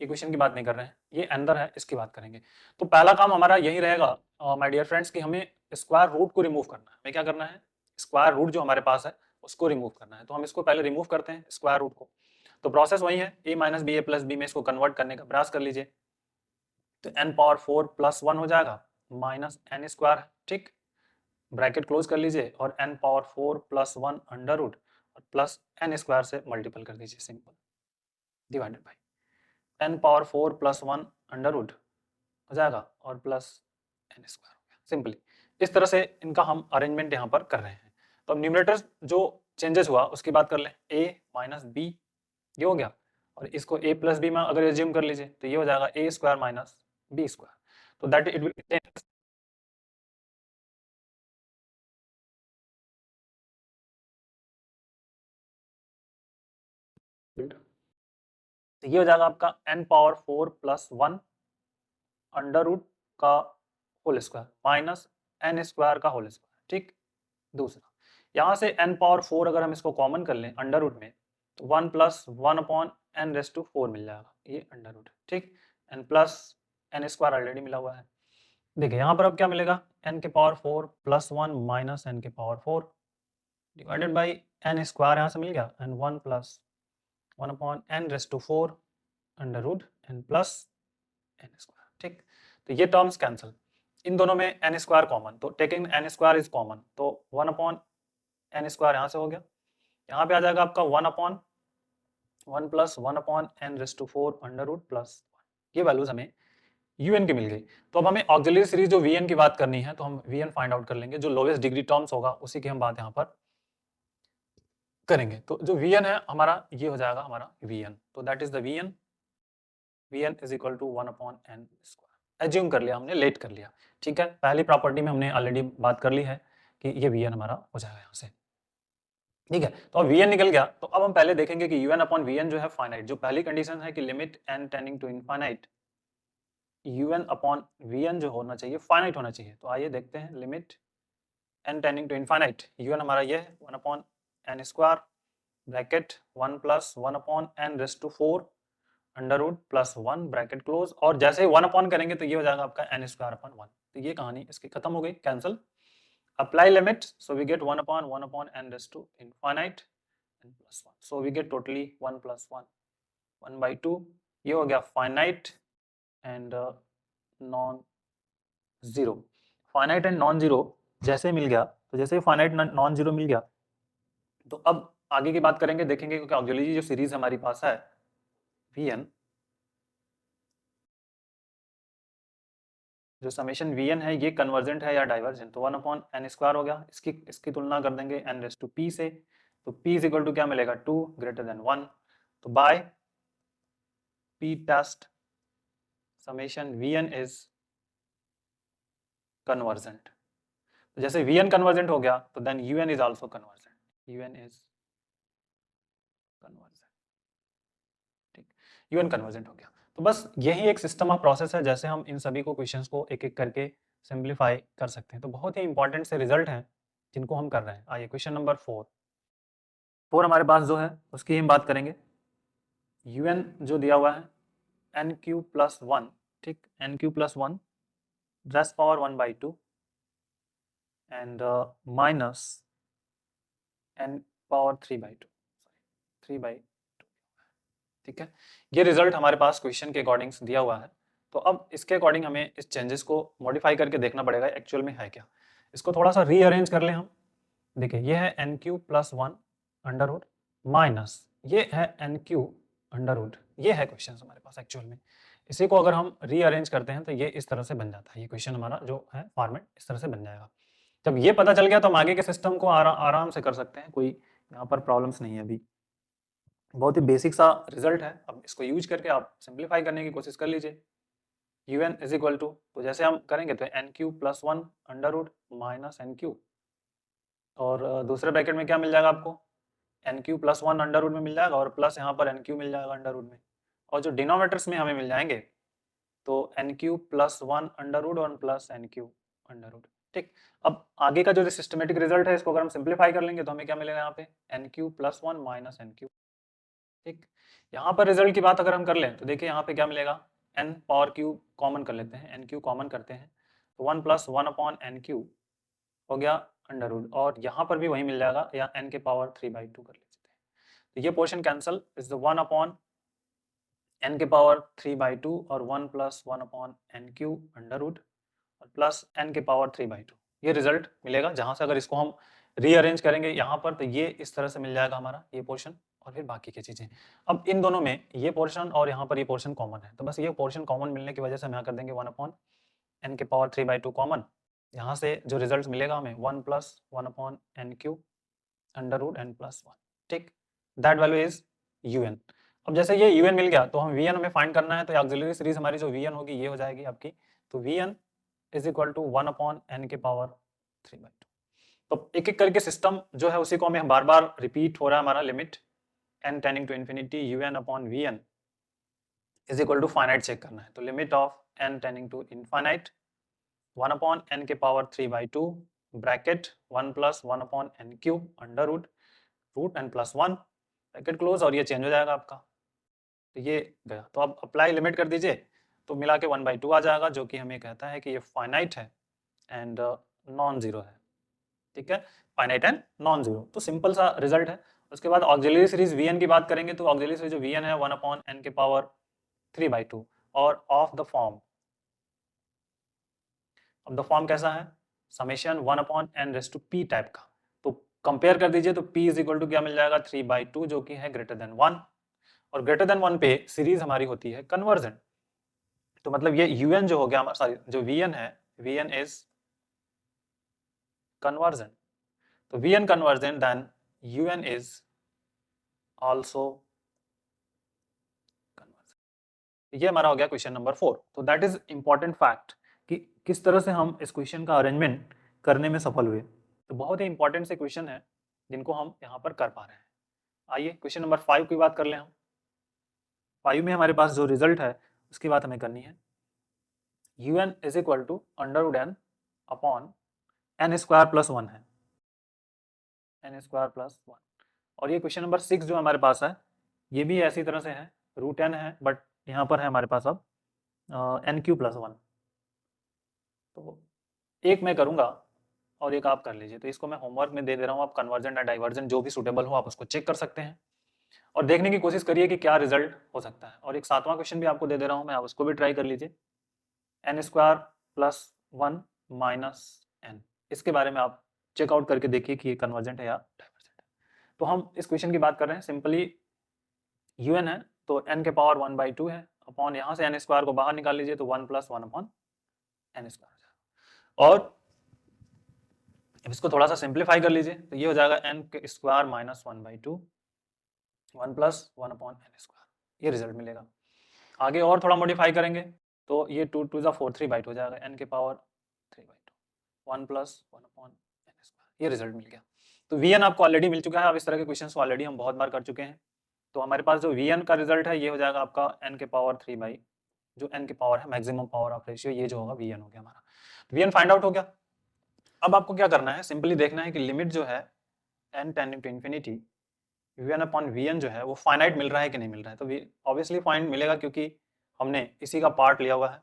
ये क्वेश्चन की बात नहीं कर रहे हैं, ये अंदर है इसकी बात करेंगे। तो पहला काम हमारा यही रहेगा माय डियर फ्रेंड्स कि हमें स्क्वायर रूट को रिमूव करना है, हमें क्या करना है, स्क्वायर रूट जो हमारे पास है उसको रिमूव करना है, तो हम इसको पहले रिमूव करते हैं स्क्वायर रूट को, तो प्रोसेस वही है, a minus B A plus B में इसको कन्वर्ट करने का प्रयास कर लीजिए, तो n पावर 4 प्लस 1 हो जाएगा माइनस एन स्क्वायर, ठीक, ब्रैकेट क्लोज कर लीजिए और n power 4 plus 1 under root और प्लस एन स्क्वायर से मल्टीपल कर दीजिए, simple, divided by n power 4 plus 1 under root हो जाएगा और प्लस एन स्क्वायर हो गया, सिंपली। इस तरह से इनका हम अरेंजमेंट यहाँ पर कर रहे हैं। तो अब न्यूमरेटर जो चेंजेस हुआ उसकी बात कर लें, a माइनस बी ये हो गया, और इसको a प्लस बी में अगर एज्यूम कर लीजिए तो ये हो जाएगा a square minus B square, तो दैट इट विल तो ये हो जाएगा आपका n power 4 plus 1 under root का whole square minus N square का होल स्क्वायर, ठीक। दूसरा यहाँ से n पावर 4 अगर हम इसको कॉमन कर लें अंडर रूट में तो 1 plus 1 upon N raise to 4 मिल जाएगा, ये अंडर रूट, ठीक, n plus N square already मिला हुआ है। देखिए यहाँ पर अब क्या मिलेगा, n के पावर 4 प्लस 1 माइनस एन के power 4 divided by N square यहाँ से मिल गया, N 1 plus 1 upon N raise to 4 under root N plus N square, ठीक। तो ये टर्म्स कैंसिल, इन दोनों में एन स्क्वायर कॉमन, तो taking N square is common, तो 1 अपॉन एन स्क्वायर यहाँ से हो गया, यहाँ पे आ जाएगा आपका 1 upon 1 plus 1 upon N raise to 4 under root plus 1, ये वैल्यूज हमें un की मिल गई। तो अब हमें ऑक्सिलरी सीरीज जो vn की बात करनी है तो हम vn फाइंड आउट कर लेंगे, जो लोवेस्ट डिग्री टर्म्स होगा उसी की हम बात यहाँ पर करेंगे। तो जो vn है हमारा ये हो जाएगा हमारा vn, तो that is the vn is equal to 1 upon N square, assume कर लिया हमने, लेट कर लिया, ठीक है। पहली प्रॉपर्टी में हमने ऑलरेडी बात कर ली है कि ये vn हमारा हो जाएगा यहाँ से, ठीक है। तो अब vn निकल गया, तो अब हम पहले देखेंगे कि un अपॉन vn जो है फाइनाइट, जो पहली कंडीशन है कि limit n tending to infinite un upon vn जो होना चाहिए फाइनाइट होना चाहिए। तो आइए देखते हैं, limit n tending to infinite un हमारा ये है 1 upon N square bracket 1 plus 1 upon N raise to 4 under root plus 1 bracket close, और जैसे ही 1 अपॉन करेंगे तो ये हो जाएगा आपका एन स्क्वायर अपॉन 1। तो ये कहानी इसकी खत्म हो गई, cancel. Apply limit, so we get 1 upon N raise to infinite n plus 1, so we get totally 1 plus 1 1 by 2, ये हो गया finite and non zero. Finite and non zero जैसे मिल गया, तो जैसे ही फाइनाइट नॉन जीरो मिल गया तो अब आगे की बात करेंगे, देखेंगे क्योंकि ऑक्सिलरी जो सीरीज हमारी पास है vn, जो समेशन vn है ये कन्वर्जेंट है या डाइवर्जेंट, तो 1 अपॉन एन स्क्वायर हो गया, इसकी तुलना कर देंगे n रेस टू p से, तो p इज इक्वल टू क्या मिलेगा 2 ग्रेटर देन 1, तो by p test summation vn is convergent. तो जैसे vn कन्वर्जेंट हो गया तो then un is also convergent, un is convergent, ठीक, un कन्वर्जेंट हो गया। तो बस यही एक सिस्टम ऑफ प्रोसेस है, जैसे हम इन सभी को क्वेश्चंस को एक एक करके सिंप्लीफाई कर सकते हैं। तो बहुत ही इंपॉर्टेंट से रिजल्ट हैं जिनको हम कर रहे हैं। आइए क्वेश्चन नंबर 4 हमारे पास जो है उसकी हम बात करेंगे। un जो दिया हुआ है एन क्यू प्लस 1, ठीक, n Q plus 1 raise power 1 by 2 and minus n power 3 by 2, 3 by 2, ठीक है। ये रिजल्ट हमारे पास क्वेश्चन के अकॉर्डिंग दिया हुआ है। तो अब इसके अकॉर्डिंग हमें इस चेंजेस को मॉडिफाई करके देखना पड़ेगा एक्चुअल में है क्या। इसको थोड़ा सा रीअरेंज कर लें हम। देखिए ये है n Q plus 1 under root minus ये है एन क्यू अंडर रूट, ये है क्वेश्चन हमारे पास एक्चुअल में। इसी को अगर हम रीअरेंज करते हैं तो ये इस तरह से बन जाता है, ये क्वेश्चन हमारा जो है फॉर्मेट इस तरह से बन जाएगा। जब ये पता चल गया तो हम आगे के सिस्टम को आराम से कर सकते हैं, कोई यहाँ पर प्रॉब्लम्स नहीं है अभी। बहुत ही बेसिक सा रिजल्ट है, अब इसको यूज करके आप सिंप्लीफाई करने की कोशिश कर लीजिए। un इज इक्वल टू, तो जैसे हम करेंगे तो n Q plus 1 under root minus N q, और दूसरे ब्रैकेट में क्या मिल जाएगा आपको, N Q plus 1 under root में मिल जाएगा और प्लस यहाँ पर एन क्यू मिल जाएगा अंडर रूट में, और जो डिनोमिनेटर्स में हमें मिल जाएंगे तो n Q plus 1 under root और plus n cube under root, ठीक। अब आगे का जो सिस्टमेटिक रिजल्ट है इसको अगर हम सिंप्लीफाई कर लेंगे तो हमें क्या मिलेगा यहाँ पे, n Q plus 1 minus N q, ठीक। यहाँ पर रिजल्ट की बात अगर हम कर लें तो देखिए यहाँ पे क्या मिलेगा, n पावर क्यू कॉमन कर लेते हैं, एन क्यू कॉमन करते हैं तो 1 प्लस 1 अपॉन एन क्यू हो गया अंडर रूट, और यहाँ पर भी वही मिल जाएगा, या n के पावर 3 बाई 2 कर लेते हैं। तो ये portion cancel, is the 1 upon n के पावर 3/2 और 1 + 1/n³ अंडर रूट और प्लस n के पावर 3/2। ये रिजल्ट मिलेगा, जहां से अगर इसको हम रीअरेंज करेंगे यहाँ पर तो ये इस तरह से मिल जाएगा हमारा ये पोर्शन और फिर बाकी की चीजें। अब इन दोनों में ये पोर्शन और यहाँ पर ये पोर्शन कॉमन है, तो बस ये पोर्शन कॉमन मिलने की वजह से हम यहाँ कर देंगे 1/n के पावर 3/2 कॉमन। यहाँ से जो रिजल्ट मिलेगा हमें 1 + 1/n³ अंडर रूट n + 1। ठीक, दैट वैल्यू इज un। अब जैसे ये un मिल गया तो हम vn हमें फाइंड करना है, तो ऑक्सिलरी सीरीज हमारी जो vn होगी ये हो जाएगी आपकी, तो vn is equal to 1/n के पावर 3/2। तो एक एक करके सिस्टम जो है उसी को हमें बार बार रिपीट हो रहा है हमारा limit n tending to infinity un/vn is equal to finite check करना है। तो limit of n tending to infinite 1/n के power 3/2 bracket 1 + 1/n³ under root n + 1 bracket close, और ये चेंज हो जाएगा आपका। तो ये गया, तो अब अप्लाई लिमिट कर दीजिए, तो मिला के 1/2 आ जाएगा, जो कि हमें कहता है कि ये फाइनाइट है एंड नॉन जीरो है। ठीक है, फाइनाइट एंड नॉन जीरो, तो सिंपल सा रिजल्ट है। उसके बाद ऑक्सिलरी सीरीज vn की बात करेंगे, तो ऑक्सिलरी सीरीज जो vn है 1/n के पावर 3/2 और ऑफ द फॉर्म। अब द फॉर्म कैसा है, समेशन 1/n⁻p टाइप का। तो कंपेयर कर दीजिए, तो p इज इक्वल टू क्या मिल जाएगा 3/2, जो कि है ग्रेटर देन 1, और ग्रेटर देन 1 पे सीरीज हमारी होती है कन्वर्जेंट। तो मतलब ये un जो हो गया हमारा, सॉरी जो vn है, vn इज कन्वर्जेंट। तो vn convergent then un is also convergent. ये हमारा हो गया क्वेश्चन नंबर 4। तो दैट इज इंपॉर्टेंट फैक्ट कि किस तरह से हम इस क्वेश्चन का अरेंजमेंट करने में सफल हुए। तो बहुत ही इंपॉर्टेंट से क्वेश्चन है जिनको हम यहाँ पर कर पा रहे हैं। आइए क्वेश्चन नंबर 5 की बात कर लें हम। 5 में हमारे पास जो रिजल्ट है उसकी बात हमें करनी है। un is equal to under root n upon n² + 1 है, n² + 1। और ये क्वेश्चन नंबर 6 जो हमारे पास है ये भी ऐसी तरह से है, √n है, बट यहाँ पर है हमारे पास अब n³ + 1। तो एक मैं करूँगा और एक आप कर लीजिए। तो इसको मैं होमवर्क में दे दे रहा हूँ, आप कन्वर्जेंट या डाइवर्जेंट जो भी सूटेबल हो आप उसको चेक कर सकते हैं और देखने की कोशिश करिए कि क्या रिजल्ट हो सकता है। और एक 7वां क्वेश्चन भी आपको दे दे रहा हूँ मैं, आप उसको भी ट्राई कर लीजिए, n² + 1 - n। इसके बारे में आप चेकआउट करके देखिए कि ये कन्वर्जेंट है या डाइवर्जेंट है। तो हम इस क्वेश्चन की बात कर रहे हैं, सिंपली un है तो n के पावर 1/2 है, अपॉन यहाँ से n² को बाहर निकाल लीजिए तो 1 + 1/n²। और इसको थोड़ा सा सिंप्लीफाई कर लीजिए, तो ये हो जाएगा n² - 1/2 1 + 1/n²। ये रिजल्ट मिलेगा। आगे और थोड़ा मॉडिफाई करेंगे तो ये 2 × 2 = 4 3/2 हो जाएगा, n के पावर 3/2 1 + 1/n²। ये रिजल्ट मिल गया। तो vn आपको ऑलरेडी मिल चुका है, अब इस तरह के क्वेश्चंस ऑलरेडी हम बहुत बार कर चुके हैं। तो हमारे पास जो vn का रिजल्ट है ये हो जाएगा आपका n के पावर 3 जो n की पावर है मैक्सिमम पावर ऑफ रेशियो, ये जो होगा vn हो गया हमारा। vn फाइंड आउट हो गया। अब आपको क्या करना है, सिंपली देखना है कि लिमिट जो है n tending to infinity un/vn जो है वो फाइनाइट मिल रहा है कि नहीं मिल रहा है। तो ऑब्वियसली फाइंड मिलेगा क्योंकि हमने इसी का पार्ट लिया हुआ है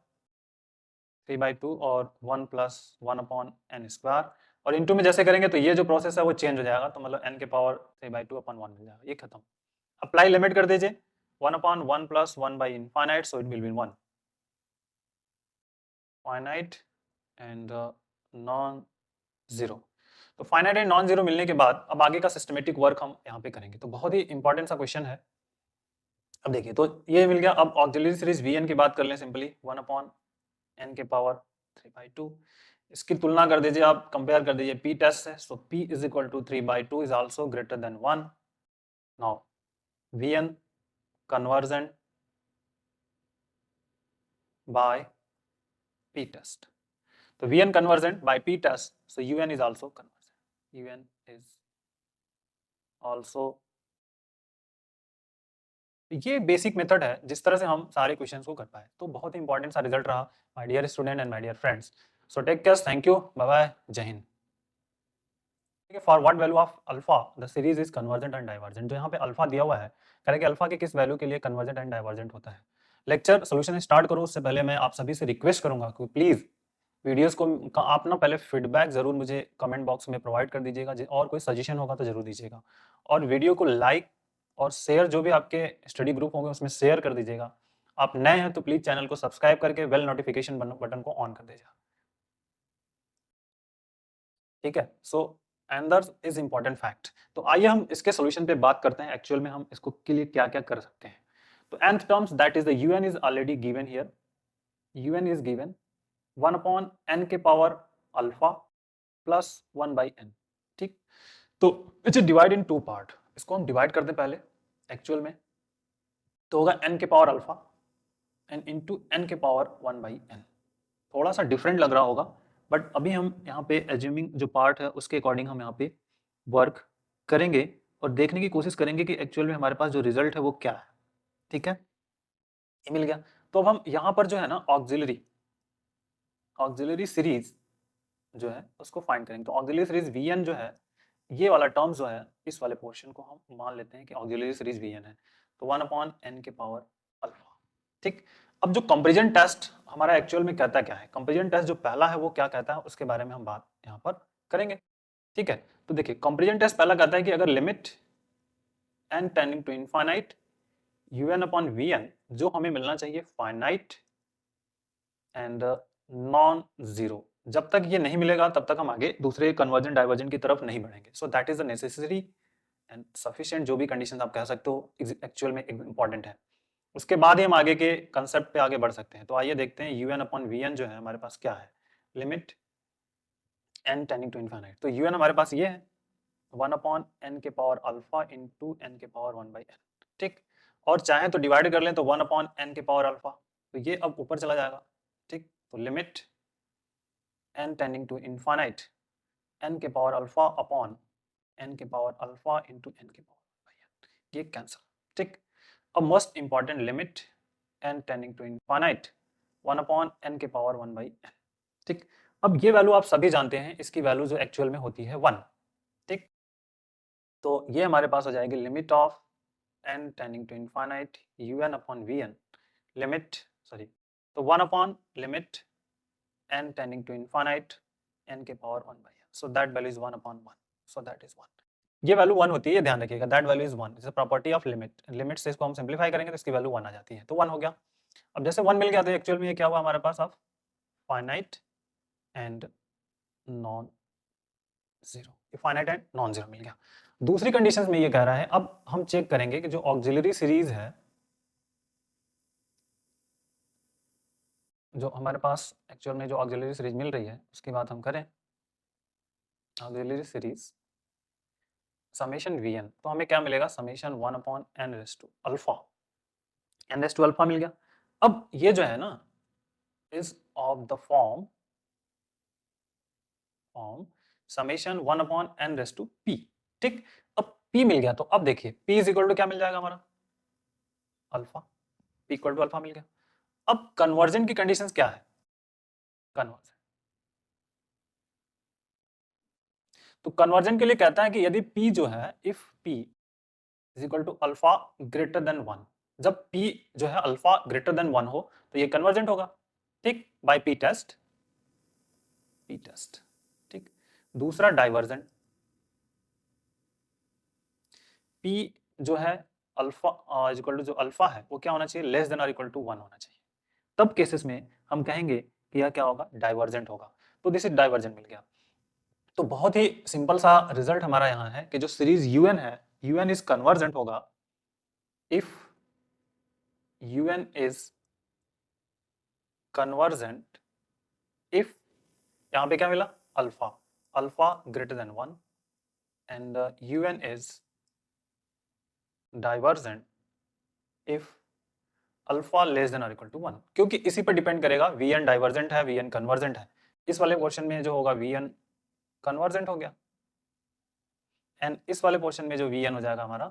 3/2 और 1 + 1/n², और इनटू में जैसे करेंगे तो ये जो प्रोसेस है वो चेंज हो जाएगा, तो मतलब n के पावर 3/2/1 मिल जाएगा। ये खत्म। अप्लाई लिमिट कर दीजिए 1/1 + 1/∞, so it will B 1 finite and non zero. तो फाइनाइट एंड नॉन जीरो मिलने के बाद अब आगे का सिस्टमेटिक वर्क हम यहाँ पे करेंगे। तो बहुत ही इंपॉर्टेंट सा क्वेश्चन है। अब देखिए, तो ये मिल गया। अब ऑक्सिलरी सीरीज vn की बात कर लें, सिंपली 1/n के पावर 3/2। इसकी तुलना कर दीजिए, आप कंपेयर कर दीजिए p टेस्ट से। So p is equal to 3/2 is also greater than 1। Now vn convergent by p test. तो vn convergent by p test, so un is also convergent, un is also। ये basic method है जिस तरह से हम सारे questions को कर पाए। तो बहुत ही इंपॉर्टेंट सा रिजल्ट रहा my dear student and my dear friends. So take care, thank you, bye bye, जय Hind. For what value of alpha the series is convergent and divergent. जो यहाँ पे अल्फा दिया हुआ है, करें कि अल्फा के किस वैल्यू के लिए कन्वर्जेंट एंड डाइवर्जेंट होता है। लेक्चर सोल्यूशन स्टार्ट करो उससे पहले मैं आप सभी से रिक्वेस्ट करूंगा कि प्लीज वीडियोस को आप ना पहले फीडबैक जरूर मुझे कमेंट बॉक्स में प्रोवाइड कर दीजिएगा, और कोई सजेशन होगा तो जरूर दीजिएगा। और वीडियो को लाइक और शेयर, जो भी आपके स्टडी ग्रुप होंगे उसमें शेयर कर दीजिएगा, आप नए हैं तो प्लीज चैनल को सब्सक्राइब करके बेल नोटिफिकेशन बटन को ऑन कर दीजिए। ठीक है, सो एंदर इज इंपॉर्टेंट फैक्ट। तो आइए हम इसके सॉल्यूशन पे बात करते हैं, एक्चुअल में हम इसको के लिए क्या क्या कर सकते हैं। तो nth terms that is the un is already given here, un is given 1 upon n के power alpha plus 1 by n। ठीक, तो it's divide in two part, इसको हम डिवाइड करते हैं पहले एक्चुअल में, तो होगा n के power alpha and into n के पावर 1 बाई n। थोड़ा सा डिफरेंट लग रहा होगा, बट अभी हम यहाँ पे एज्यूमिंग जो पार्ट है उसके अकॉर्डिंग हम यहाँ पे वर्क करेंगे और देखने की कोशिश करेंगे कि एक्चुअल में हमारे पास जो रिजल्ट है वो क्या है। ठीक है, ये मिल गया। तो अब हम यहाँ पर जो है ना ऑक्सिलरी सीरीज जो है उसको फाइंड करेंगे। तो ऑक्सिलरी सीरीज Vn जो है, ये वाला टर्म जो है, इस वाले पोर्शन को हम मान लेते हैं कि ऑक्सिलरी सीरीज Vn है, तो 1 अपॉन n के पावर अल्फा। ठीक, अब जो कंपैरिजन टेस्ट हमारा एक्चुअल में कहता क्या है, कंपैरिजन टेस्ट जो पहला है वो क्या कहता है उसके बारे में हम बात यहाँ पर करेंगे। ठीक है, तो देखिए कंपैरिजन टेस्ट पहला कहता है कि अगर limit n tending to infinite un upon Vn, जो हमें मिलना चाहिए फाइनाइट एंड नॉन जीरो, जब तक ये नहीं मिलेगा तब तक हम आगे दूसरे कन्वर्जन डाइवर्जन की तरफ नहीं बढ़ेंगे। सो that is the necessary and sufficient, जो भी कंडीशन आप कह सकते हो एक्चुअल में इंपॉर्टेंट है। उसके बाद ही हम आगे के कंसेप्ट पे आगे बढ़ सकते हैं। तो आइए देखते हैं un अपॉन Vn जो है हमारे पास क्या है, limit n tending to infinite. तो un हमारे पास ये है 1 अपॉन n के पावर अल्फा इंटू n के पावर 1 बाई n। ठीक, और चाहे तो डिवाइड कर लें तो 1 अपॉन n के पावर अल्फा, तो ये अब ऊपर चला जाएगा। ठीक, तो limit n tending to infinite n के पावर अल्फा अपॉन n के पावर अल्फा इंटू n के पावर बाई n, ये कैंसिल। ठीक, अब most important limit n tending to infinite 1 upon n के पावर 1 बाई n। ठीक, अब ये वैल्यू आप सभी जानते हैं, इसकी वैल्यू जो एक्चुअल में होती है 1। ठीक, तो ये हमारे पास हो जाएगी limit of n tending to infinite un upon Vn, limit sorry, तो 1 upon limit n tending to infinite n के power 1 by n, so that value is 1 upon 1, so that is 1। ये वैल्यू 1 होती है, ये ध्यान रखिएगा, that value is 1, is a property of limit. Limit से इसको हम सिंपलीफाई करेंगे तो इसकी वैल्यू 1 आ जाती है, तो 1 हो गया। अब जैसे 1 मिल गया तो एक्चुअल में ये क्या हुआ हमारे पास, of finite and non zero, finite and non zero मिल गया। दूसरी कंडीशन में ये कह रहा है, अब हम चेक करेंगे कि जो ऑक्सिलरी सीरीज है, जो हमारे पास एक्चुअल में जो ऑक्सिलरी सीरीज मिल रही है उसकी बात हम करें, ऑक्सिलरी सीरीज समेशन Vn, तो हमें क्या मिलेगा, summation 1 upon n raise to alpha, n raise to alpha मिल गया। अब ये जो है ना is of the form summation 1 upon n raise to p। ठीक, अब p मिल गया, तो अब देखिए p इज इक्वल टू क्या मिल जाएगा हमारा, alpha, p equal to alpha मिल गया। अब कन्वर्जन की कंडीशंस क्या है, कन्वर्जन, तो कन्वर्जन के लिए कहता है कि यदि p जो है, if p is equal to alpha greater than 1, जब p जो है अल्फा ग्रेटर देन 1 हो तो ये कन्वर्जेंट होगा। ठीक, बाय p टेस्ट, ठीक, दूसरा डाइवर्जेंट, p जो है अल्फा इज इक्वल टू जो अल्फा है वो क्या होना चाहिए, लेस देन और इक्वल टू 1 होना चाहिए। तब केसेस में हम कहेंगे कि यह क्या होगा, डाइवर्जेंट होगा। तो दिस इज डाइवर्जेंट मिल गया। तो बहुत ही सिंपल सा रिजल्ट हमारा यहाँ है कि जो सीरीज un है, un इज कन्वर्जेंट होगा if un is convergent if, यहाँ पे क्या मिला, alpha, alpha greater than 1 and un is divergent if alpha less than और इक्वल टू 1, क्योंकि इसी पर डिपेंड करेगा, Vn डाइवर्जेंट है, Vn कन्वर्जेंट है। इस वाले पोर्शन में जो होगा Vn कन्वर्जेंट हो गया एंड इस वाले पोर्शन में जो Vn हो जाएगा हमारा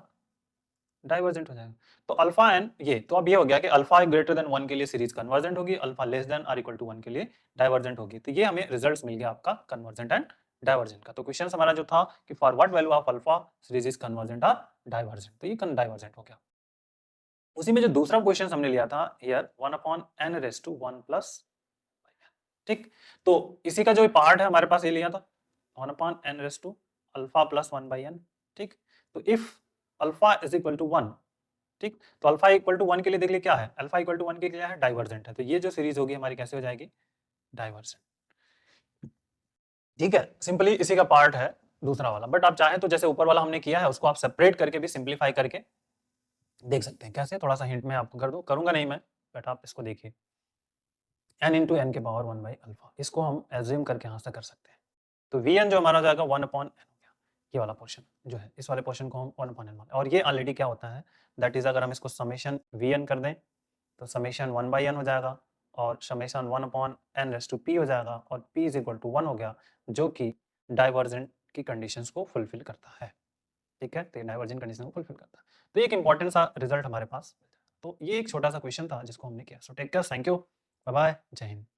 डाइवर्जेंट हो जाएगा। तो अल्फा एन ये, तो अब ये हो गया कि अल्फा ग्रेटर देन 1 के लिए सीरीज कन्वर्जेंट होगी, अल्फा लेस देन और इक्वल टू 1 के लिए डाइवर्जेंट होगी। तो ये हमें रिजल्ट्स मिल गया आपका कन्वर्जेंट एंड डाइवर्जेंट का। तो क्वेश्चन हमारा जो था कि for what value of alpha series is convergent और डाइवर्जेंट, तो ये डाइवर्जेंट हो गया। उसी में जो दूसरा क्वेश्चन हमने लिया था here 1 upon n raise to 1 plus, ठीक, तो इसी का जो पार्ट है हमारे पास ये लिया था 1 upon n raise to alpha plus 1 by n। ठीक, तो if alpha is equal to 1 ठीक, तो अल्फा इक्वल टू 1 के लिए देख लिए क्या है, अल्फा इक्वल टू 1 के लिए क्या है, डाइवर्जेंट है, तो ये जो सीरीज होगी हमारी कैसे हो जाएगी, डाइवर्जेंट। ठीक है, सिंपली इसी का पार्ट है दूसरा वाला, बट आप चाहें तो जैसे ऊपर वाला हमने किया है उसको आप सेपरेट करके भी सिंप्लीफाई करके देख सकते हैं। कैसे, थोड़ा सा हिंट मैं आपको कर दूं, करूंगा नहीं मैं, बट आप इसको देखिए, n इंटू एन के पावर 1 बाई अल्फा, इसको हम एज्यूम करके यहाँ से कर सकते हैं, तो Vn जो हमारा हो जाएगा 1 अपॉन n हो गया, ये वाला पोर्शन जो है, इस वाले पोर्शन को हम 1 अपॉन n, और ये ऑलरेडी क्या होता है, दैट इज अगर हम इसको समेशन Vn कर दें तो समेशन 1 बाई n हो जाएगा, और summation 1 upon n raise to p हो जाएगा, और p इज इक्वल टू 1 हो गया, जो कि डाइवर्जेंट की कंडीशंस को फुलफिल करता है। ठीक है, तो डाइवर्जेंट कंडीशन को फुलफिल करता है, तो एक इंपॉर्टेंट सा रिजल्ट हमारे पास। तो ये एक छोटा सा क्वेश्चन था जिसको हमने किया। So take care, thank you, bye bye, जय हिंद।